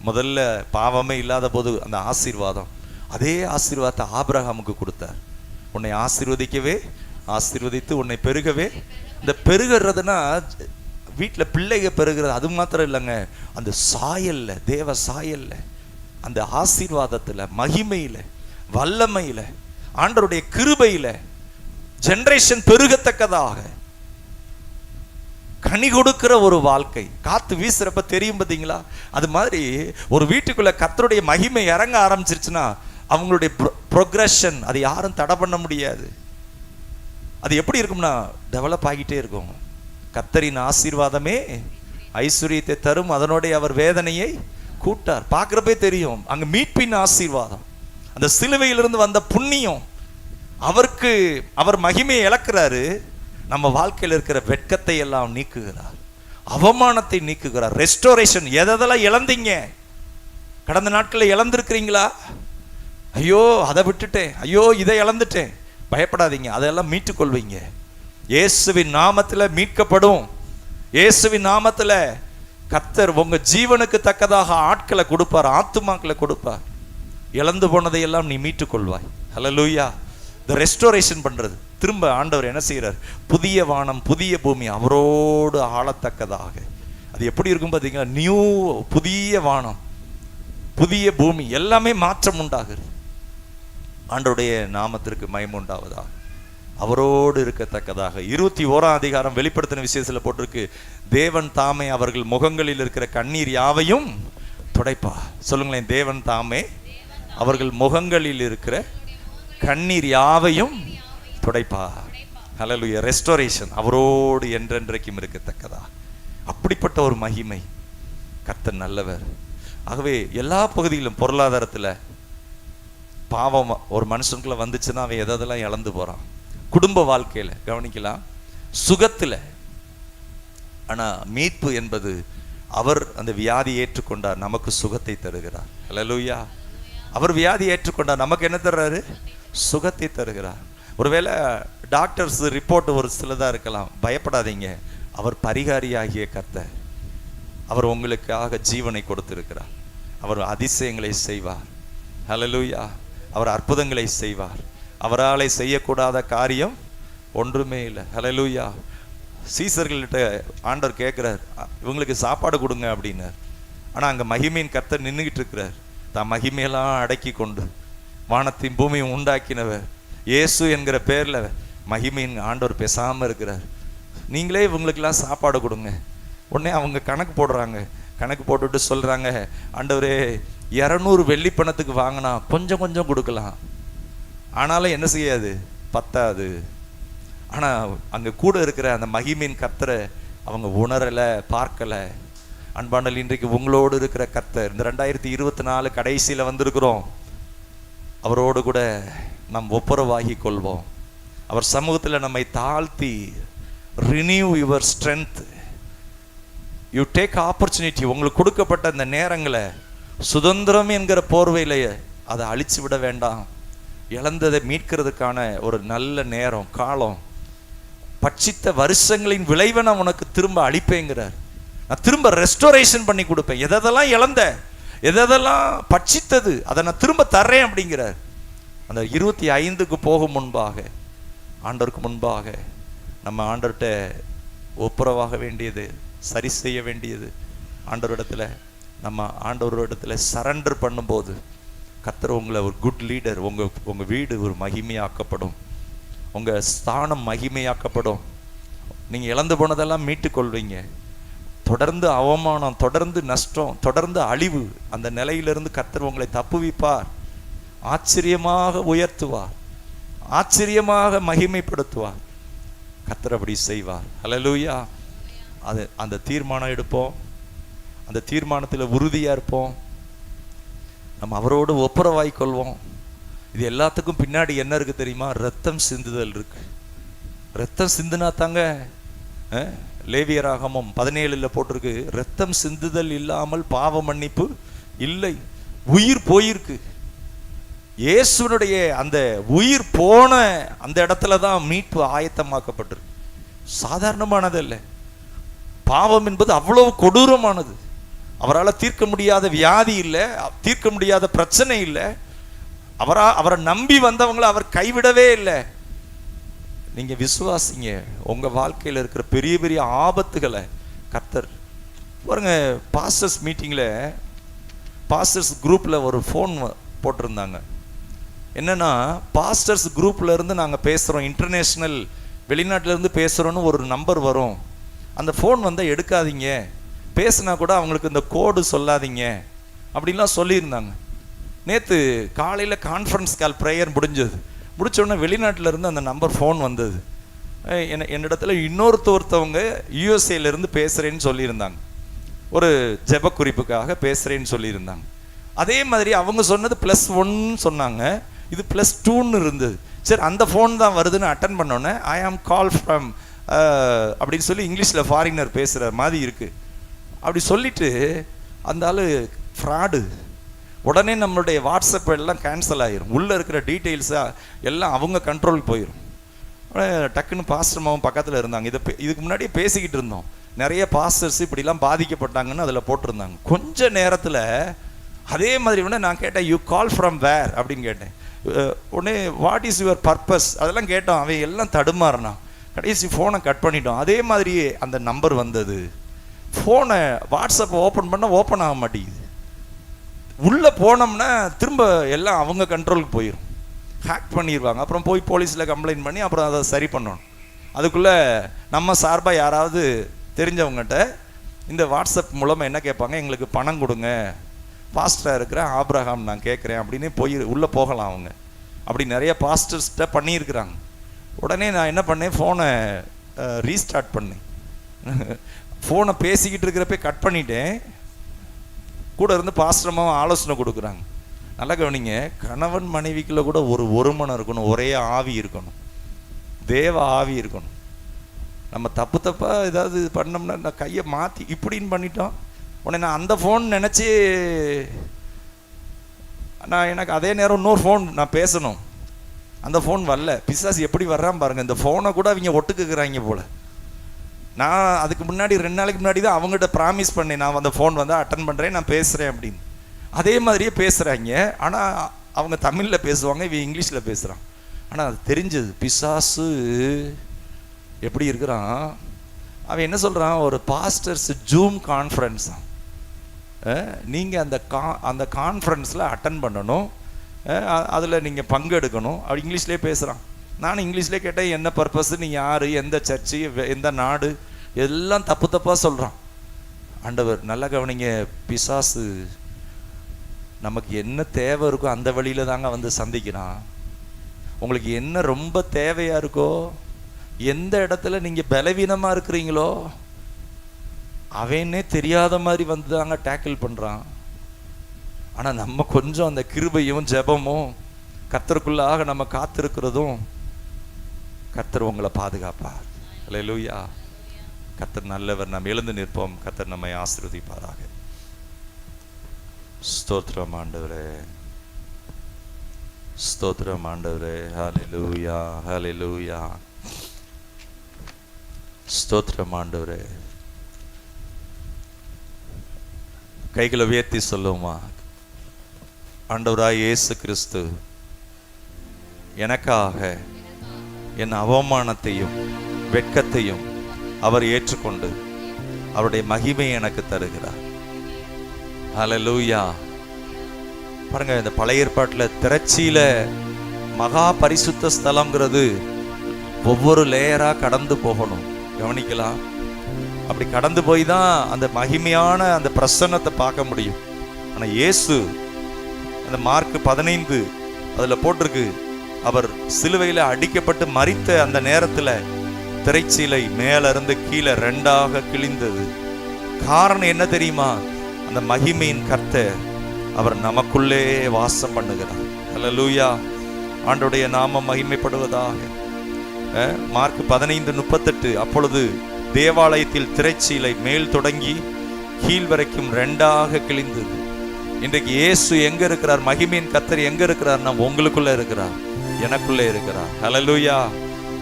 முதல்ல பாவமே இல்லாத போது அந்த ஆசீர்வாதம், அதே ஆசீர்வாதத்தை ஆபிரகாமுக்கு கொடுத்தார். உன்னை ஆசீர்வதிக்கவே ஆசீர்வதித்து உன்னை பெருகவே. இந்த பெருகிறதுனா வீட்டில் பிள்ளைக பெருகிறது அது மாத்திரம் இல்லைங்க, அந்த சாயல்ல, தேவ சாயல்ல, அந்த ஆசீர்வாதத்தில், மகிமையில், வல்லமையில், ஆண்டவருடைய கிருபையில் ஜெனரேஷன் பெருகத்தக்கதாக கனி கொடுக்கிற ஒரு வாழ்க்கை. காத்து வீசுறப்ப தெரியும் பார்த்தீங்களா? அது மாதிரி ஒரு வீட்டுக்குள்ள கர்த்தருடைய மகிமை இறங்க ஆரம்பிச்சிருச்சுன்னா அவங்களுடைய ப்ரோக்ரஷன் அதை யாரும் தடை பண்ண முடியாது. அது எப்படி இருக்கும்னா டெவலப் ஆகிட்டே இருக்கும். கர்த்தரின் ஆசீர்வாதமே ஐஸ்வர்யத்தை தரும், அதனுடைய அவர் வேதனையை கூட்டார். பார்க்குறப்பே தெரியும் அங்கே மீட்பின் ஆசீர்வாதம், அந்த சிலுவையிலிருந்து வந்த புண்ணியம். அவருக்கு அவர் மகிமையை இழக்கிறாரு, நம்ம வாழ்க்கையில் இருக்கிற வெட்கத்தை எல்லாம் நீக்குகிறார், அவமானத்தை நீக்குகிறார். ரெஸ்டோரேஷன். எதெல்லாம் இழந்தீங்க, கடந்த நாட்களில் இழந்திருக்கிறீங்களா? ஐயோ அதை விட்டுட்டேன், ஐயோ இதை இழந்துட்டேன், பயப்படாதீங்க, அதெல்லாம் மீட்டுக்கொள்வீங்க. இயேசுவின் நாமத்தில் மீட்கப்படும். இயேசுவின் நாமத்தில் கர்த்தர் உங்க ஜீவனுக்கு தக்கதாக ஆட்களை கொடுப்பார், ஆத்துமாக்களை கொடுப்பார். இழந்து போனதையெல்லாம் நீ மீட்டுக்கொள்வாய். ஹல்லேலூயா. இந்த ரெஸ்டோரேஷன் பண்றது, திரும்ப ஆண்டவர் என்ன செய்யறார்? புதிய வானம் புதிய பூமி அவரோடு ஆளத்தக்கதாக. அது எப்படி இருக்கும் பார்த்தீங்கன்னா, நியூ, புதிய வானம் புதிய பூமி, எல்லாமே மாற்றம் உண்டாகுது. ஆண்டவருடைய நாமத்திற்கு மகிமை உண்டாவதாக. அவரோடு இருக்கத்தக்கதாக 21ஆம் அதிகாரம் வெளிப்படுத்தின விசேஷத்தில் போட்டிருக்கு, தேவன் தாமே அவர்கள் முகங்களில் இருக்கிற கண்ணீர் யாவையும் துடைப்பா. சொல்லுங்களேன், தேவன் தாமே அவர்கள் முகங்களில் இருக்கிற கண்ணீர் யாவையும் துடைப்பா. ஹல்லேலூயா. ரெஸ்டோரேஷன் அவரோடு என்றென்றைக்கும் இருக்கத்தக்கதா. அப்படிப்பட்ட ஒரு மகிமை. கர்த்தர் நல்லவர். ஆகவே எல்லா பகுதியிலும், பொருளாதாரத்தில் பாவம் ஒரு மனுஷனுக்குள்ள வந்துச்சுன்னா அவன் எதெல்லாம் இழந்து போறான். குடும்ப வாழ்க்கையில கவனிக்கலாம், சுகத்தில். ஆனா மீட்பு என்பது அவர் அந்த வியாதி ஏற்றுக்கொண்டார், நமக்கு சுகத்தை தருகிறார். ஹல்லேலூயா. அவர் வியாதி ஏற்றுக்கொண்டார், நமக்கு என்ன தர்றாரு? சுகத்தை தருகிறார். ஒருவேளை டாக்டர்ஸ் ரிப்போர்ட் ஒரு சிலதா இருக்கலாம், பயப்படாதீங்க. அவர் பரிகாரியாகிய கர்த்தர், அவர் உங்களுக்காக ஜீவனை கொடுத்திருக்கிறார். அவர் அதிசயங்களை செய்வார். ஹல்லேலூயா. அவர் அற்புதங்களை செய்வார். அவராலே செய்யக்கூடாத காரியம் ஒன்றுமே இல்லை. ஹல்லேலூயா. சீசர்கள்கிட்ட ஆண்டவர் கேட்கிறார், இவங்களுக்கு சாப்பாடு கொடுங்க அப்படின்னார். ஆனா அங்க மகிமையின் கர்த்தர் நின்றுகிட்டு இருக்கிறார், தான் மகிமையெல்லாம் அடக்கி கொண்டு வானத்தையும் பூமியும் உண்டாக்கினவர் இயேசு என்கிற பேர்ல மகிமையின் ஆண்டவர் பேசாம இருக்கிறார். நீங்களே இவங்களுக்கெல்லாம் சாப்பாடு கொடுங்க. உடனே அவங்க கணக்கு போடுறாங்க. கணக்கு போட்டுட்டு சொல்றாங்க, ஆண்டவரே 200 வெள்ளி பணத்துக்கு வாங்கினா கொஞ்சம் கொஞ்சம் கொடுக்கலாம், ஆனாலும் என்ன செய்யாது, பத்தாது. ஆனா அங்க கூட இருக்கிற அந்த மகிமையின் கர்த்தரை அவங்க உணரல, பார்க்கல. அன்பானல், இன்றைக்கு உங்களோடு இருக்கிற கர்த்தர், இந்த 2024 கடைசியில வந்திருக்கிறோம், அவரோடு கூட நாம் ஒப்புரவாகி கொள்வோம். அவர் சமூகத்தில் நம்மை தாழ்த்தி, renew your strength, you take opportunity. உங்களுக்கு கொடுக்கப்பட்ட இந்த நேரங்களை சுதந்திரம் என்கிற போர்வையிலேயே அதை அழிச்சு விட வேண்டாம். இழந்ததை மீட்கிறதுக்கான ஒரு நல்ல நேரம், காலம். பட்சித்த வருஷங்களின் விளைவை நான் உனக்கு திரும்ப அளிப்பேங்கிறார். நான் திரும்ப ரெஸ்டோரேஷன் பண்ணி கொடுப்பேன். எதெல்லாம் இழந்த, எதெல்லாம் பட்சித்தது, அதை நான் திரும்ப தர்றேன் அப்படிங்கிறார். அந்த 25க்கு போகும் முன்பாக, ஆண்டவருக்கு முன்பாக நம்ம ஆண்டவர்கிட்ட ஒப்புரவாக வேண்டியது, சரி செய்ய வேண்டியது. ஆண்டவரிடத்துல நம்ம ஆண்டவரிடத்துல சரண்டர் பண்ணும்போது கர்த்தர் உங்களை ஒரு குட் லீடர், உங்க வீடு ஒரு மகிமையாக்கப்படும், உங்க ஸ்தானம் மகிமையாக்கப்படும். நீங்க இழந்து போனதெல்லாம் மீட்டு கொள்வீங்க. தொடர்ந்து அவமானம், தொடர்ந்து நஷ்டம், தொடர்ந்து அழிவு, அந்த நிலையிலிருந்து கர்த்தர் உங்களை தப்புவிப்பார், ஆச்சரியமாக உயர்த்துவார், ஆச்சரியமாக மகிமைப்படுத்துவார். கர்த்தர் அப்படி செய்வார். ஹல்லேலூயா. அந்த தீர்மானம் எடுப்போம், அந்த தீர்மானத்தில் உறுதியா இருப்போம். நம்ம அவரோடு ஒப்புரவாய் கொள்வோம். இது எல்லாத்துக்கும் பின்னாடி என்ன இருக்கு தெரியுமா? ரத்தம் சிந்துதல் இருக்கு. ரத்தம் சிந்துனா தாங்க, லேவியராகமம் 17 போட்டிருக்கு, ரத்தம் சிந்துதல் இல்லாமல் பாவ மன்னிப்பு இல்லை. உயிர் போயிருக்கு. இயேசுனுடைய அந்த உயிர் போன அந்த இடத்துல தான் மீட்பு ஆயத்தமாக்கப்பட்டிருக்கு. சாதாரணமானது இல்லை. பாவம் என்பது அவ்வளவு கொடூரமானது. அவரால் தீர்க்க முடியாத வியாதி இல்லை, தீர்க்க முடியாத பிரச்சனை இல்லை. அவரை நம்பி வந்தவங்களை அவர் கைவிடவே இல்லை. நீங்க விசுவாசிங்க, உங்க வாழ்க்கையில் இருக்கிற பெரிய பெரிய ஆபத்துகளை கர்த்தர் பாருங்க. பாஸ்டர்ஸ் மீட்டிங்ல, பாஸ்டர்ஸ் குரூப்ல ஒரு ஃபோன் போட்டிருந்தாங்க. என்னன்னா, பாஸ்டர்ஸ் குரூப்ல இருந்து நாங்க பேசுறோம், இன்டர்நேஷனல் வெளிநாட்டுல இருந்து பேசுறோன்னு ஒரு நம்பர் வரும். அந்த ஃபோன் வந்தால் எடுக்காதீங்க, பேசுனா கூட அவங்களுக்கு இந்த கோடு சொல்லாதீங்க அப்படின்லாம் சொல்லியிருந்தாங்க. நேற்று காலையில் கான்ஃபரன்ஸ் கால் ப்ரேயர் முடிச்சோடனே வெளிநாட்டில் இருந்து அந்த நம்பர் ஃபோன் வந்தது. என்னிடத்துல இன்னொருத்தவங்க யூஎஸ்ஏலேருந்து பேசுகிறேன்னு சொல்லியிருந்தாங்க. ஒரு ஜெப குறிப்புக்காக பேசுகிறேன்னு சொல்லியிருந்தாங்க. அதே மாதிரி அவங்க சொன்னது +1 சொன்னாங்க, இது +2 இருந்தது. சரி, அந்த ஃபோன் தான் வருதுன்னு அட்டன் பண்ணோன்னே ஐ ஆம் கால் ஃப்ரம் அப்படின்னு சொல்லி இங்கிலீஷில் ஃபாரினர் பேசுகிற மாதிரி இருக்குது. அப்படி சொல்லிட்டு அந்த ஆள் ஃப்ராடு. உடனே நம்மளுடைய வாட்ஸ்அப் எல்லாம் கேன்சல் ஆகிரும். உள்ளே இருக்கிற டீட்டெயில்ஸாக எல்லாம் அவங்க கண்ட்ரோலுக்கு போயிடும். டக்குன்னு பாஸ்டர்மாவும் பக்கத்தில் இருந்தாங்க. இதுக்கு முன்னாடியே பேசிக்கிட்டு இருந்தோம். நிறைய பாஸ்டர்ஸ் இப்படிலாம் பாதிக்கப்பட்டாங்கன்னு அதில் போட்டிருந்தாங்க. கொஞ்ச நேரத்தில் அதே மாதிரி வேணா நான் கேட்டேன், யூ கால் ஃப்ரம் வேர் அப்படின்னு கேட்டேன். உடனே வாட் இஸ் யுவர் பர்பஸ் அதெல்லாம் கேட்டோம். அவன் எல்லாம் தடுமாறினான். கடைசி ஃபோனை கட் பண்ணிட்டோம். அதே மாதிரியே அந்த நம்பர் வந்தது. ஃபோனை வாட்ஸ்அப்பை ஓப்பன் பண்ண ஓப்பன் ஆக மாட்டேங்குது. உள்ளே போனோம்னா திரும்ப எல்லாம் அவங்க கண்ட்ரோலுக்கு போயிடும், ஹேக் பண்ணிடுவாங்க. அப்புறம் போய் போலீஸில் கம்ப்ளைண்ட் பண்ணி அப்புறம் அதை சரி பண்ணணும். அதுக்குள்ளே நம்ம சார்பாக யாராவது தெரிஞ்சவங்ககிட்ட இந்த வாட்ஸ்அப் மூலமாக என்ன கேட்பாங்க, எங்களுக்கு பணம் கொடுங்க, பாஸ்டராக இருக்கிற ஆபிரகாம் நான் கேட்குறேன் அப்படின்னு போய் உள்ளே போகலாம் அவங்க. அப்படி நிறைய பாஸ்டர்ஸ்கிட்ட பண்ணியிருக்கிறாங்க. உடனே நான் என்ன பண்ணேன், ஃபோனை ரீஸ்டார்ட் பண்ணேன். ஃபோனை பேசிக்கிட்டு இருக்கிறப்ப கட் பண்ணிட்டேன். கூட இருந்து பாஸ்டரமாக ஆலோசனை கொடுக்குறாங்க. நல்லா கவனிங்க, கணவன் மனைவிக்குள்ள கூட ஒரு மனம் இருக்கணும், ஒரே ஆவி இருக்கணும், தேவ ஆவி இருக்கணும். நம்ம தப்பாக ஏதாவது பண்ணோம்னா நான் கையை மாற்றி இப்படின்னு பண்ணிட்டோம். உடனே நான் அந்த ஃபோன் நினச்சி எனக்கு அதே நேரம் இன்னொரு ஃபோன் நான் பேசணும், அந்த ஃபோன் வரல. பிசாசு எப்படி வர்றான் பாருங்கள். இந்த ஃபோனை கூட அவங்க ஒட்டுக்குறாங்க போல். நான் அதுக்கு முன்னாடி 2 நாளைக்கு முன்னாடி தான் அவங்ககிட்ட ப்ராமிஸ் பண்ணேன், நான் அந்த ஃபோன் வந்து அட்டன் பண்ணுறேன், நான் பேசுகிறேன் அப்படின்னு. அதே மாதிரியே பேசுகிறாங்க. ஆனால் அவங்க தமிழில் பேசுவாங்க, இவன் இங்கிலீஷில் பேசுகிறான். ஆனால் அது தெரிஞ்சது பிசாசு எப்படி இருக்கிறான். அவன் என்ன சொல்கிறான், ஒரு பாஸ்டர்ஸ் ஜூம் கான்ஃபரன்ஸ், நீங்கள் அந்த கான்ஃபரன்ஸில் அட்டன் பண்ணணும், அதில் நீங்கள் பங்கெடுக்கணும். அப்படி இங்கிலீஷ்லேயே பேசுகிறான். நானும் இங்கிலீஷ்லேயே கேட்டேன், என்ன பர்பஸ், நீ யார், எந்த சர்ச்சு, எந்த நாடு, எல்லாம் தப்பாக சொல்கிறான். ஆண்டவர் நல்லா கவனிங்க, பிசாசு நமக்கு என்ன தேவை இருக்கோ அந்த வழியில் தாங்க வந்து சந்திக்கிறான். உங்களுக்கு என்ன ரொம்ப தேவையாக இருக்கோ, எந்த இடத்துல நீங்கள் பலவீனமாக இருக்கிறீங்களோ அவனே தெரியாத மாதிரி வந்து தாங்க டேக்கிள் பண்ணுறான். ஆனால் நம்ம கொஞ்சம் அந்த கிருபையும் ஜெபமும் கர்த்தருக்குள்ளாக நம்ம காத்திருக்கிறதும் கர்த்தர் உங்களை பாதுகாப்பார். அல்லேலூயா. கர்த்தர் நல்லவர். நாம் எழுந்து நிற்போம். கர்த்தர் நம்மை ஆசீர்வதிப்பாராக. ஸ்தோத்திரம் ஆண்டவரே, ஸ்தோத்திரம் ஆண்டவரே. ஹல்லேலூயா, ஹல்லேலூயா. ஸ்தோத்திரம் ஆண்டவரே. கைகளை உயர்த்தி சொல்லுவோமா, ஆண்டவராய் இயேசு கிறிஸ்து எனக்காக என் அவமானத்தையும் வெட்கத்தையும் அவர் ஏற்றுக்கொண்டு அவருடைய மகிமையை எனக்கு தருகிறார். ஹல்லேலூயா. பாருங்க, இந்த பழைய ஏற்பாட்டில் திரட்சியில மகா பரிசுத்த ஸ்தலம்ங்கிறது ஒவ்வொரு லேயரா கடந்து போகணும். கவனிக்கலாம். அப்படி கடந்து போய் தான் அந்த மகிமையான அந்த பிரசன்னத்தை பார்க்க முடியும். ஆனால் இயேசு அந்த மார்க் 15 அதில் போட்டிருக்கு, அவர் சிலுவையில் அடிக்கப்பட்டு மரித்த அந்த நேரத்தில் திரைச்சீலை மேலிருந்து கீழே 2ஆக கிழிந்தது. காரணம் என்ன தெரியுமா? அந்த மகிமையின் கர்த்தர் அவர் நமக்குள்ளே வாசம் பண்ணுகிறார். ஹல்லேலூயா. ஆண்டவருடைய நாமம் மகிமைப்படுவதாக. மார்க் 15:38 அப்பொழுது தேவாலயத்தில் திரைச்சீலை மேல் தொடங்கி கீழ் வரைக்கும் 2ஆக கிழிந்தது. இன்றைக்கு இயேசு எங்க இருக்கிறார்? மகிமையின் கர்த்தர் எங்க இருக்கிறார்? நாம் உங்களுக்குள்ள இருக்கிறார், எனக்குள்ளே இருக்கிறார். ஹல்லேலூயா.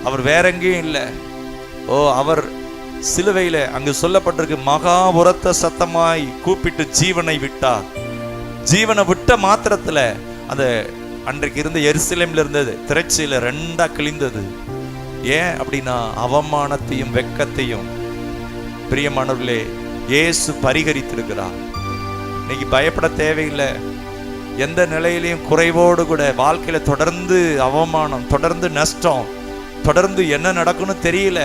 அவர் வேற எங்கேயும் இல்லை. அவர் சிலுவையில அங்கு சொல்லப்பட்டிருக்கு, மகா உரத்த சத்தமாய் கூப்பிட்டு ஜீவனை விட்டார். ஜீவனை விட்ட மாத்திரத்துல அந்த அன்றைக்கு இருந்த எருசலேம்ல இருந்தது திரைச்சீலை 2ஆ கிழிந்தது. ஏன் அப்படின்னா அவமானத்தையும் வெட்கத்தையும் பிரியமானவர்களே இயேசு பரிகரித்திருக்கிறார். இன்னைக்கு பயப்பட தேவையில்லை. எந்த நிலையிலையும் குறைவோடு கூட வாழ்க்கையில தொடர்ந்து அவமானம், தொடர்ந்து நஷ்டம், தொடர்ந்து என்ன நடக்கும்னு தெரியல,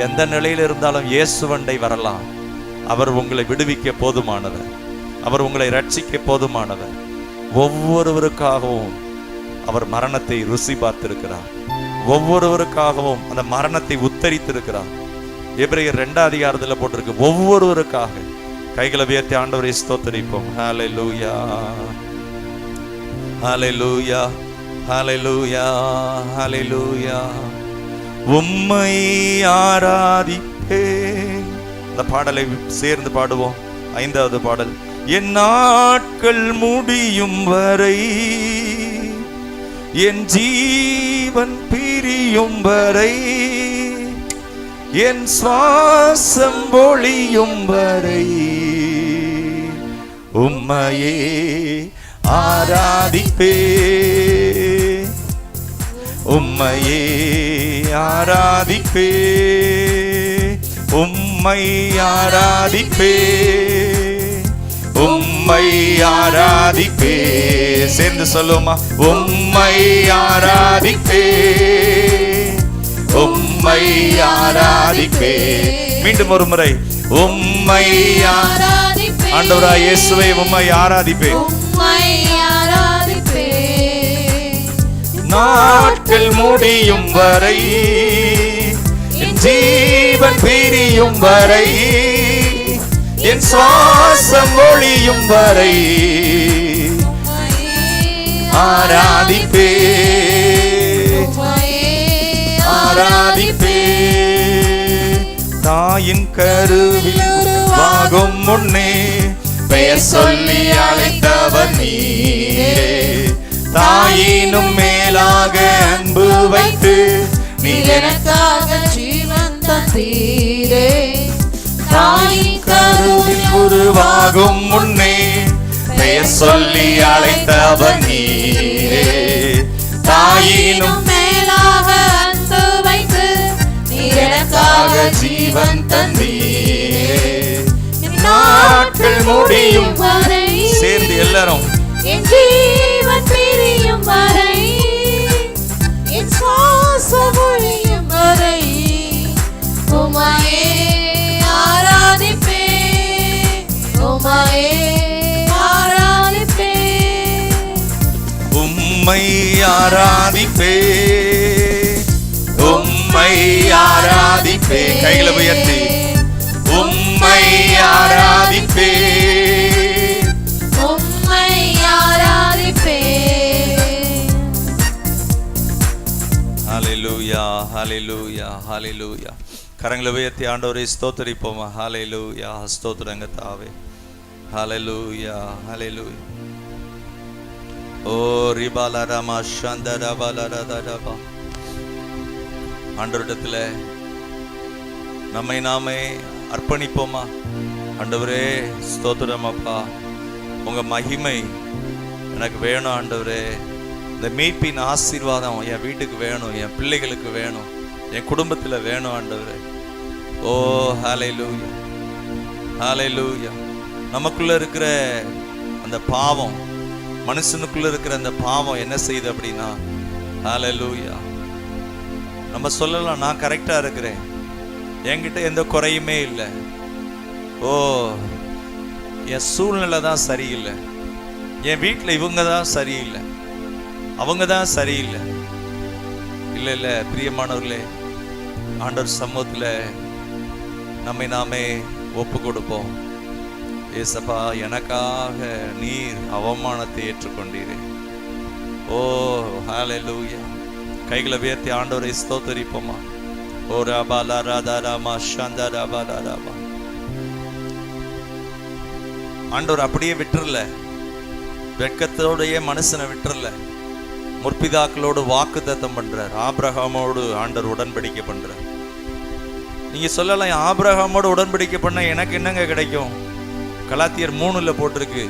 எந்த நிலையில இருந்தாலும் இயேசுவண்டை வரலாம். அவர் உங்களை விடுவிக்க போதுமானவர், அவர் உங்களை ரட்சிக்க போதுமானவர். ஒவ்வொருவருக்காகவும் அவர் மரணத்தை ருசி பார்த்திருக்கிறார். ஒவ்வொருவருக்காகவும் அந்த மரணத்தை உத்தரித்திருக்கிறார். எபிரேயர் 2ஆம் அதிகாரத்தில் போட்டிருக்கு, ஒவ்வொருவருக்காக. கைகளை உயர்த்தி ஆண்டவரை ஸ்தோத்திரிப்போம். ஹல்லேலூயா, ஹல்லேலூயா, ஹல்லேலூயா, ஹல்லேலூயா. உம்மை ஆராதிப்பேன். இந்த பாடலை சேர்ந்து பாடுவோம். 5வது பாடல். என் நாட்கள் முடியும் வரை, என் ஜீவன் பிரியும் வரை, என் சுவாசம் ஒளியும் வரை உம்மையே ஆராதிப்பே, உம்மையே ஆராதிப்பே, உம்மை ஆராதிப்பே, உம்மை ஆராதிப்பே. சேர்ந்து சொல்லுமா? உம்மை ஆராதிப்பே, உம்மை ஆராதிப்பே. மீண்டும் ஒரு முறை. உம்மை ஆராதிப்பே. ஆண்டவராய் இயேசுவே உம்மை ஆராதிப்பே, உம்மை ஆராதிப்பே. நாட்கள் முடியும் வரை, என் ஜீவன் பிரியும் வரை, என் சுவாசம் ஒளியும் வரை ஆராதிப்பே, ஆராதிப்பே. தாயின் கருவில் உருவாகும் முன்னே பெயர் சொல்லி அழைத்தவர் நீரே. தாயினும் மேலாக அன்பு வைத்து நீர் எனக்காக ஜீவன் தந்தீரே. தாயின் கருவில் உருவாகும் முன்னே பெயர் சொல்லி அழைத்தவர் நீரே. தாயினும் மேலாக அன்பு வைத்து நீர் எனக்காக ஜீவன் தந்தீரே. நாட்கள் முடியும் வரை, சேர்ந்து எல்லாரும், என் ஜீவன் பிரியும் வரை, என் சுவாசம் ஒளியும் வரை உம்மையே ஆராதிப்பே, உம்மையே ஆராதிப்பே, உம்மை ஆராதிப்பே, உம்மை ஆராதிப்பே. கைகளை உயர்த்தி உம்மை ஆராதிப்பே, உம்மை ஆராதிப்பே. ஹல்லேலூயா, ஹல்லேலூயா, ஹல்லேலூயா. கரங்களை உயர்த்தி ஆண்டவரை ஸ்தோத்திரிப்போம். ஹல்லேலூயா, ஸ்தோத்திரங்க தாவே. ஹல்லேலூயா, ஹல்லேலூயா. ஓ ரிபாலரமா சந்தரபலரதரபா. ஆண்டவரிடத்தில் நம்மை நாமே அர்ப்பணிப்போமா? ஆண்டவரே ஸ்தோத்திரம் அப்பா, உங்க மகிமை எனக்கு வேணும் ஆண்டவரே. இந்த மீட்பின் ஆசீர்வாதம் என் வீட்டுக்கு வேணும், என் பிள்ளைகளுக்கு வேணும், என் குடும்பத்தில் வேணும் ஆண்டவரே. ஓ ஹல்லேலூயா, ஹல்லேலூயா. நமக்குள்ள இருக்கிற அந்த பாவம், மனுஷனுக்குள்ள இருக்கிற அந்த பாவம் என்ன செய்யுது அப்படின்னா, ஹல்லேலூயா, நம்ம சொல்லலாம் நான் கரெக்டா இருக்கிறேன், என்கிட்ட எந்த குறையுமே இல்லை. ஓ என் சூழ்நிலை தான் சரியில்லை, என் வீட்டில் இவங்க தான் சரியில்லை, அவங்க தான் சரியில்லை. இல்லை இல்லை பிரியமானவர்களே, ஆண்டவர் சமூகத்தில் நம்மை நாமே ஒப்பு கொடுப்போம். ஏசப்பா, எனக்காக நீர் அவமானத்தை ஏற்றுக்கொண்டீரே. ஓ ஹல்லேலூயா. கைகளை உயர்த்தி ஆண்டவரை ஸ்தோத்தரிப்போமா. ஓ ரபா ராதாராமா ஷந்தா ரபா ராபா. ஆண்டவர் அப்படியே விட்டுறல, வெட்கத்தோடைய மனுஷனை விட்டுறல. முற்பிதாக்களோடு வாக்குத்தத்தம் பண்றார். ஆபிரகாமோடு ஆண்டவர் உடன்படிக்கை பண்றார். நீங்க சொல்லலாம், ஆபிரகாமோடு உடன்படிக்கை பண்ண எனக்கு என்னங்க கிடைக்கும்? கலாத்தியர் 3 போட்டிருக்கு,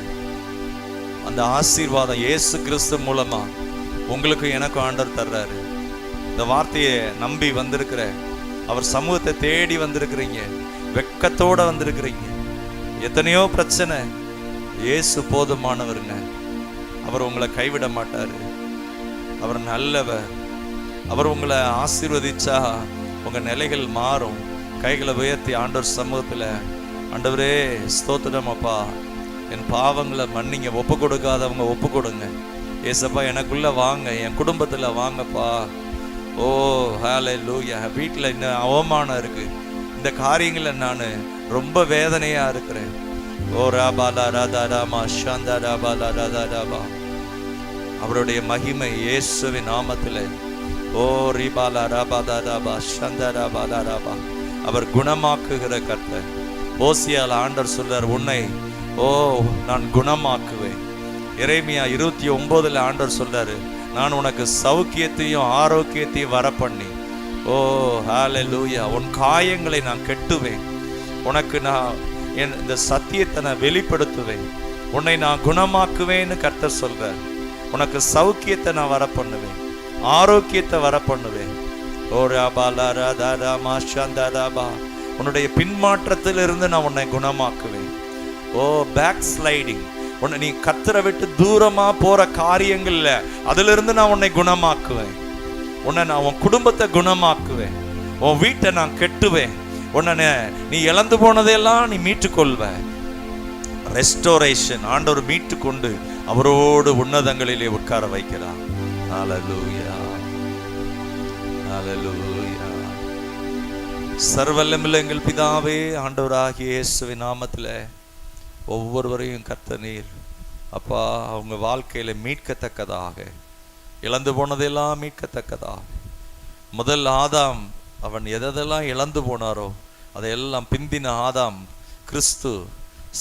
அந்த ஆசீர்வாதம் இயேசு கிறிஸ்து மூலமா உங்களுக்கு எனக்கும் ஆண்டவர் தர்றாரு. இந்த வார்த்தையை நம்பி வந்திருக்கிற, அவர் சமூகத்தை தேடி வந்திருக்கிறீங்க, வெட்கத்தோட வந்திருக்கிறீங்க. எத்தனையோ பிரச்சனை, இயேசு போதுமானவருங்க. அவர் உங்களை கைவிட மாட்டாரு. அவர் நல்லவர். அவர் உங்களை ஆசீர்வதிச்சா உங்க நிலைகள் மாறும். கைகளை உயர்த்தி ஆண்டவர் சமூகத்துல, ஆண்டவரே ஸ்தோத்திரம் அப்பா, என் பாவங்களை மன்னிங்க. ஒப்பு கொடுக்காதவங்க ஒப்பு கொடுங்க. ஏசப்பா, எனக்குள்ள வாங்க, என் குடும்பத்துல வாங்கப்பா. ஓ ஹல்லேலூயா. வீட்டில் இன்னும் அவமானம் இருக்கு, இந்த காரியங்களை நான் ரொம்ப வேதனையா இருக்கிறேன். ஓ ராபாலா ராதா ராமா ஷாந்தா ராபாலா ராதா ராபா. அவருடைய மகிமை இயேசுவின் நாமத்திலே. ஓ ரிபாலா ராபாதா ராபா ஷந்தா ராபாலா ராபா. அவர் குணமாக்குகிற கர்த்தர். ஓசியால் ஆண்டவர் சொல்றார், உன்னை நான் குணமாக்குவேன். எரேமியா 29 ஆண்டவர் சொல்றாரு, நான் உனக்கு சௌக்கியத்தையும் ஆரோக்கியத்தையும் வர பண்ணி, ஓ ஹல்லேலூயா, உன் காயங்களை நான் கெட்டுவேன். உனக்கு நான் இந்த சத்தியத்தை நான் வெளிப்படுத்துவேன். உன்னை நான் குணமாக்குவேன்னு கர்த்தர் சொல்றார். உனக்கு சௌக்கியத்தை நான் வர பண்ணுவேன், ஆரோக்கியத்தை வர பண்ணுவேன். ஓ ராபாலா ராதா ராமா ஷந்தா ராபா. உன்னுடைய பின்மாற்றத்திலிருந்து நான் உன்னை குணமாக்குவேன். ஓ பேக் ஸ்லைடிங், உன்னை நீ கர்த்தரை விட்டு தூரமா போற காரியங்கள்ல அதிலிருந்து நான் உன்னை குணமாக்குவேன். உன்னை நான் உன் குடும்பத்தை குணமாக்குவேன். உன் வீட்டை நான் கெட்டுவேன். உன்னை நீ இழந்து போனதையெல்லாம் நீ மீட்டுக்கொள்வ. ரெஸ்டோரேஷன். ஆண்டவர் மீட்டு கொண்டு அவரோடு உன்னதங்களிலே உட்கார வைக்கிறார். ஹல்லேலூயா, ஹல்லேலூயா. சர்வவல்லமையுள்ள எங்கள் பிதாவே, ஆண்டவராகிய இயேசுவின் நாமத்தில் ஒவ்வொருவரையும் கர்த்தர் நீர் அப்பா அவங்க வாழ்க்கையில மீட்கத்தக்கதாக, இழந்து போனதெல்லாம் மீட்கத்தக்கதாக. முதல் ஆதாம் அவன் எதெல்லாம் இழந்து போனாரோ அதையெல்லாம் பிந்தின ஆதாம் கிறிஸ்து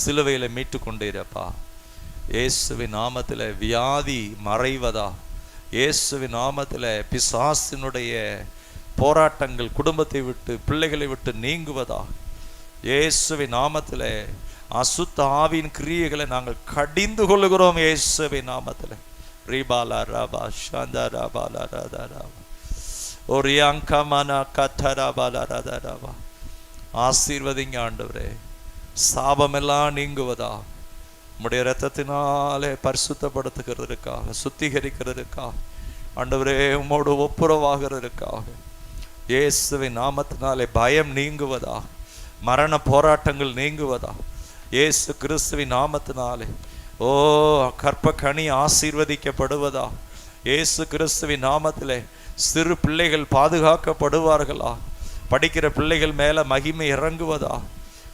சிலுவையில மீட்டு கொண்டீரப்பா. இயேசுவின் நாமத்தில் வியாதி மறைவதா, இயேசுவின் நாமத்தில் பிசாசினுடைய போராட்டங்கள் குடும்பத்தை விட்டு பிள்ளைகளை விட்டு நீங்குவதா, இயேசுவின் நாமத்தில் அசுத்த ஆவியின் கிரியைகளை நாங்கள் கடிந்து கொள்ளுகிறோம். இயேசுவின் நாமத்தில் ரீபாலா ராபா ஷாந்தா ராபாலா ராதா ராபா ஒரியாங்கமனா கத்தராபாலா ராதா ராபா. ஆசீர்வதிங்க ஆண்டவரே. சாபமெல்லாம் நீங்குவதா, உம்முடைய இரத்தத்தினாலே பரிசுத்தப்படுத்துகிறதுக்காக, சுத்திகரிக்கிறதுக்காக ஆண்டவரே, உம்மோடு ஒப்புரவாகிறதுக்காக இயேசுவின் நாமத்தினாலே பயம் நீங்குவதா, மரண போராட்டங்கள் நீங்குவதா, இயேசு கிறிஸ்துவின் நாமத்தினாலே ஓ கற்ப கனி ஆசீர்வதிக்கப்படுவதா, இயேசு கிறிஸ்துவின் நாமத்திலே சிறு பிள்ளைகள் பாதுகாக்கப்படுவார்களா, படிக்கிற பிள்ளைகள் மேல மகிமை இறங்குவதா,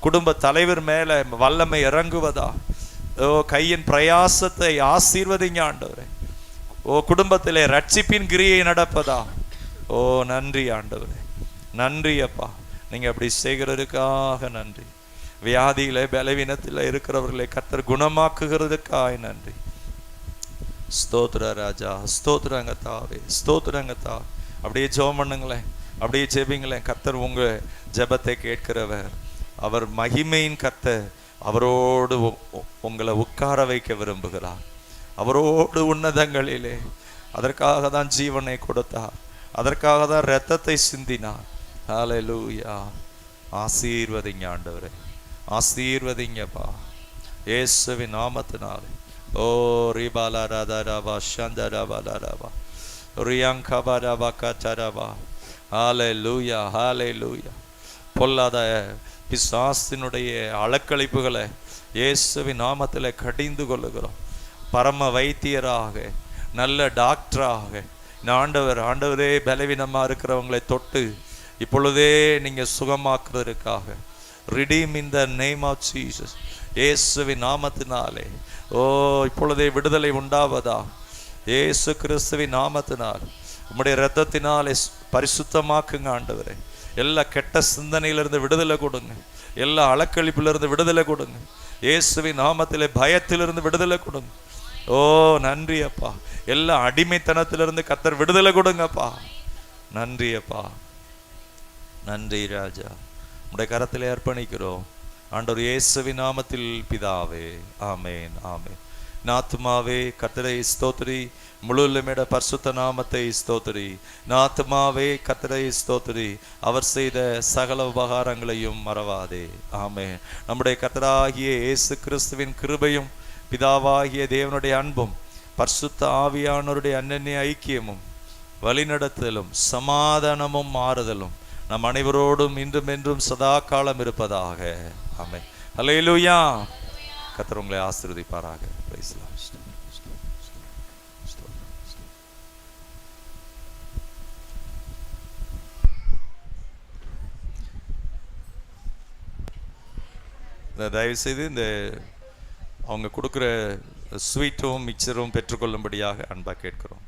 குடும்ப தலைவர் மேல வல்லமை இறங்குவதா. ஓ கையின் பிரயாசத்தை ஆசீர்வதிங்க ஆண்டவரே. ஓ குடும்பத்திலே ரட்சிப்பின் கிரியை நடப்பதா. ஓ நன்றி ஆண்டவரே, நன்றி அப்பா. நீங்க அப்படி செய்கிறதுக்காக நன்றி. வியாதியில பலவீனத்தில் இருக்கிறவர்களை கர்த்தர் குணமாக்குகிறதுக்காக நன்றி. ஸ்தோத்திர ராஜா, ஸ்தோத்திரங்க தாவே, ஸ்தோத்திரங்க தா. அப்படியே ஜெபம் பண்ணுங்களேன், அப்படியே ஜெபிங்களேன். கர்த்தர் உங்க ஜெபத்தை கேட்கிறவர். அவர் மகிமையின் கர்த்தர். அவரோடு உங்களை உட்கார வைக்க விரும்புகிறார். அவரோடு உன்னதங்களிலே. அதற்காக தான் ஜீவனை கொடுத்தார், அதற்காக தான் இரத்தத்தை சிந்தினார். ஹல்லேலூயா. ஆசீர்வதிங்க ஆண்டவரே, ஆசீர்வதிங்கப்பா இயேசுவின் நாமத்தினாலே. ஓ ரிபாலா ராதா ராபா ஷந்தா ராபாலா ராபா ரியாங்கபா ராபா கதராபா. ஹல்லேலூயா, ஹல்லேலூயா. பொல்லாத பிசாசினுடைய அலக்களிப்புகளை இயேசுவின் நாமத்தில் கடிந்து கொள்ளுகிறோம். பரம வைத்தியராக, நல்ல டாக்டராக ஆண்டவரே பலவீனமாக இருக்கிறவங்களை தொட்டு இப்பொழுதே நீங்கள் சுகமாக்குறதுக்காக, redeem in the name of Jesus. இயேசுவின் நாமத்தினாலே இப்பொழுதே விடுதலை உண்டாவதா. இயேசு கிறிஸ்துவின் நாமத்தினால் உம்முடைய இரத்தத்தினாலே பரிசுத்தமாக்குங்க ஆண்டவரே. எல்லா கெட்ட சிந்தனையிலிருந்து விடுதலை கொடுங்க. எல்லா அலக்களிப்பிலிருந்து விடுதலை கொடுங்க. இயேசுவின் நாமத்திலே பயத்திலிருந்து விடுதலை கொடுங்க. நன்றி அப்பா. எல்லா அடிமைத்தனத்திலிருந்து கர்த்தர் விடுதலை கொடுங்கப்பா. நன்றி அப்பா. நன்றி ராஜா. உம்முடைய கரத்திலே அர்ப்பணிக்கிறோம் ஆண்டவர் இயேசுவின் நாமத்தில் பிதாவே. ஆமேன் ஆமேன். நாத்துமாவே கர்த்தரை ஸ்தோத்திரி, முழுமையோட பரிசுத்த நாமத்தை ஸ்தோத்திரி. நாத்துமாவே கர்த்தரை ஸ்தோத்திரி, அவர் செய்த சகல உபகாரங்களையும் மறவாதே. ஆமென். நம்முடைய கர்த்தராகிய இயேசு கிறிஸ்துவின் கிருபையும் பிதாவாகிய தேவனுடைய அன்பும் பரிசுத்த ஆவியானவருடைய அன்னிய ஐக்கியமும் வழிநடத்தலும் சமாதானமும் மாறுதலும் நம் அனைவரோடும் இன்றும் என்றும் சதா காலம் இருப்பதாக. ஆமென். அல்லேலூயா. கர்த்தர் உங்களை ஆசீர்வதிப்பாராக. Praise the Lord. தயவு செய்து இந்த அவங்க கொடுக்குற ஸ்வீட்டும் மிக்சரும் பெற்றுக்கொள்ளும்படியாக அன்பாக கேட்கிறோம்.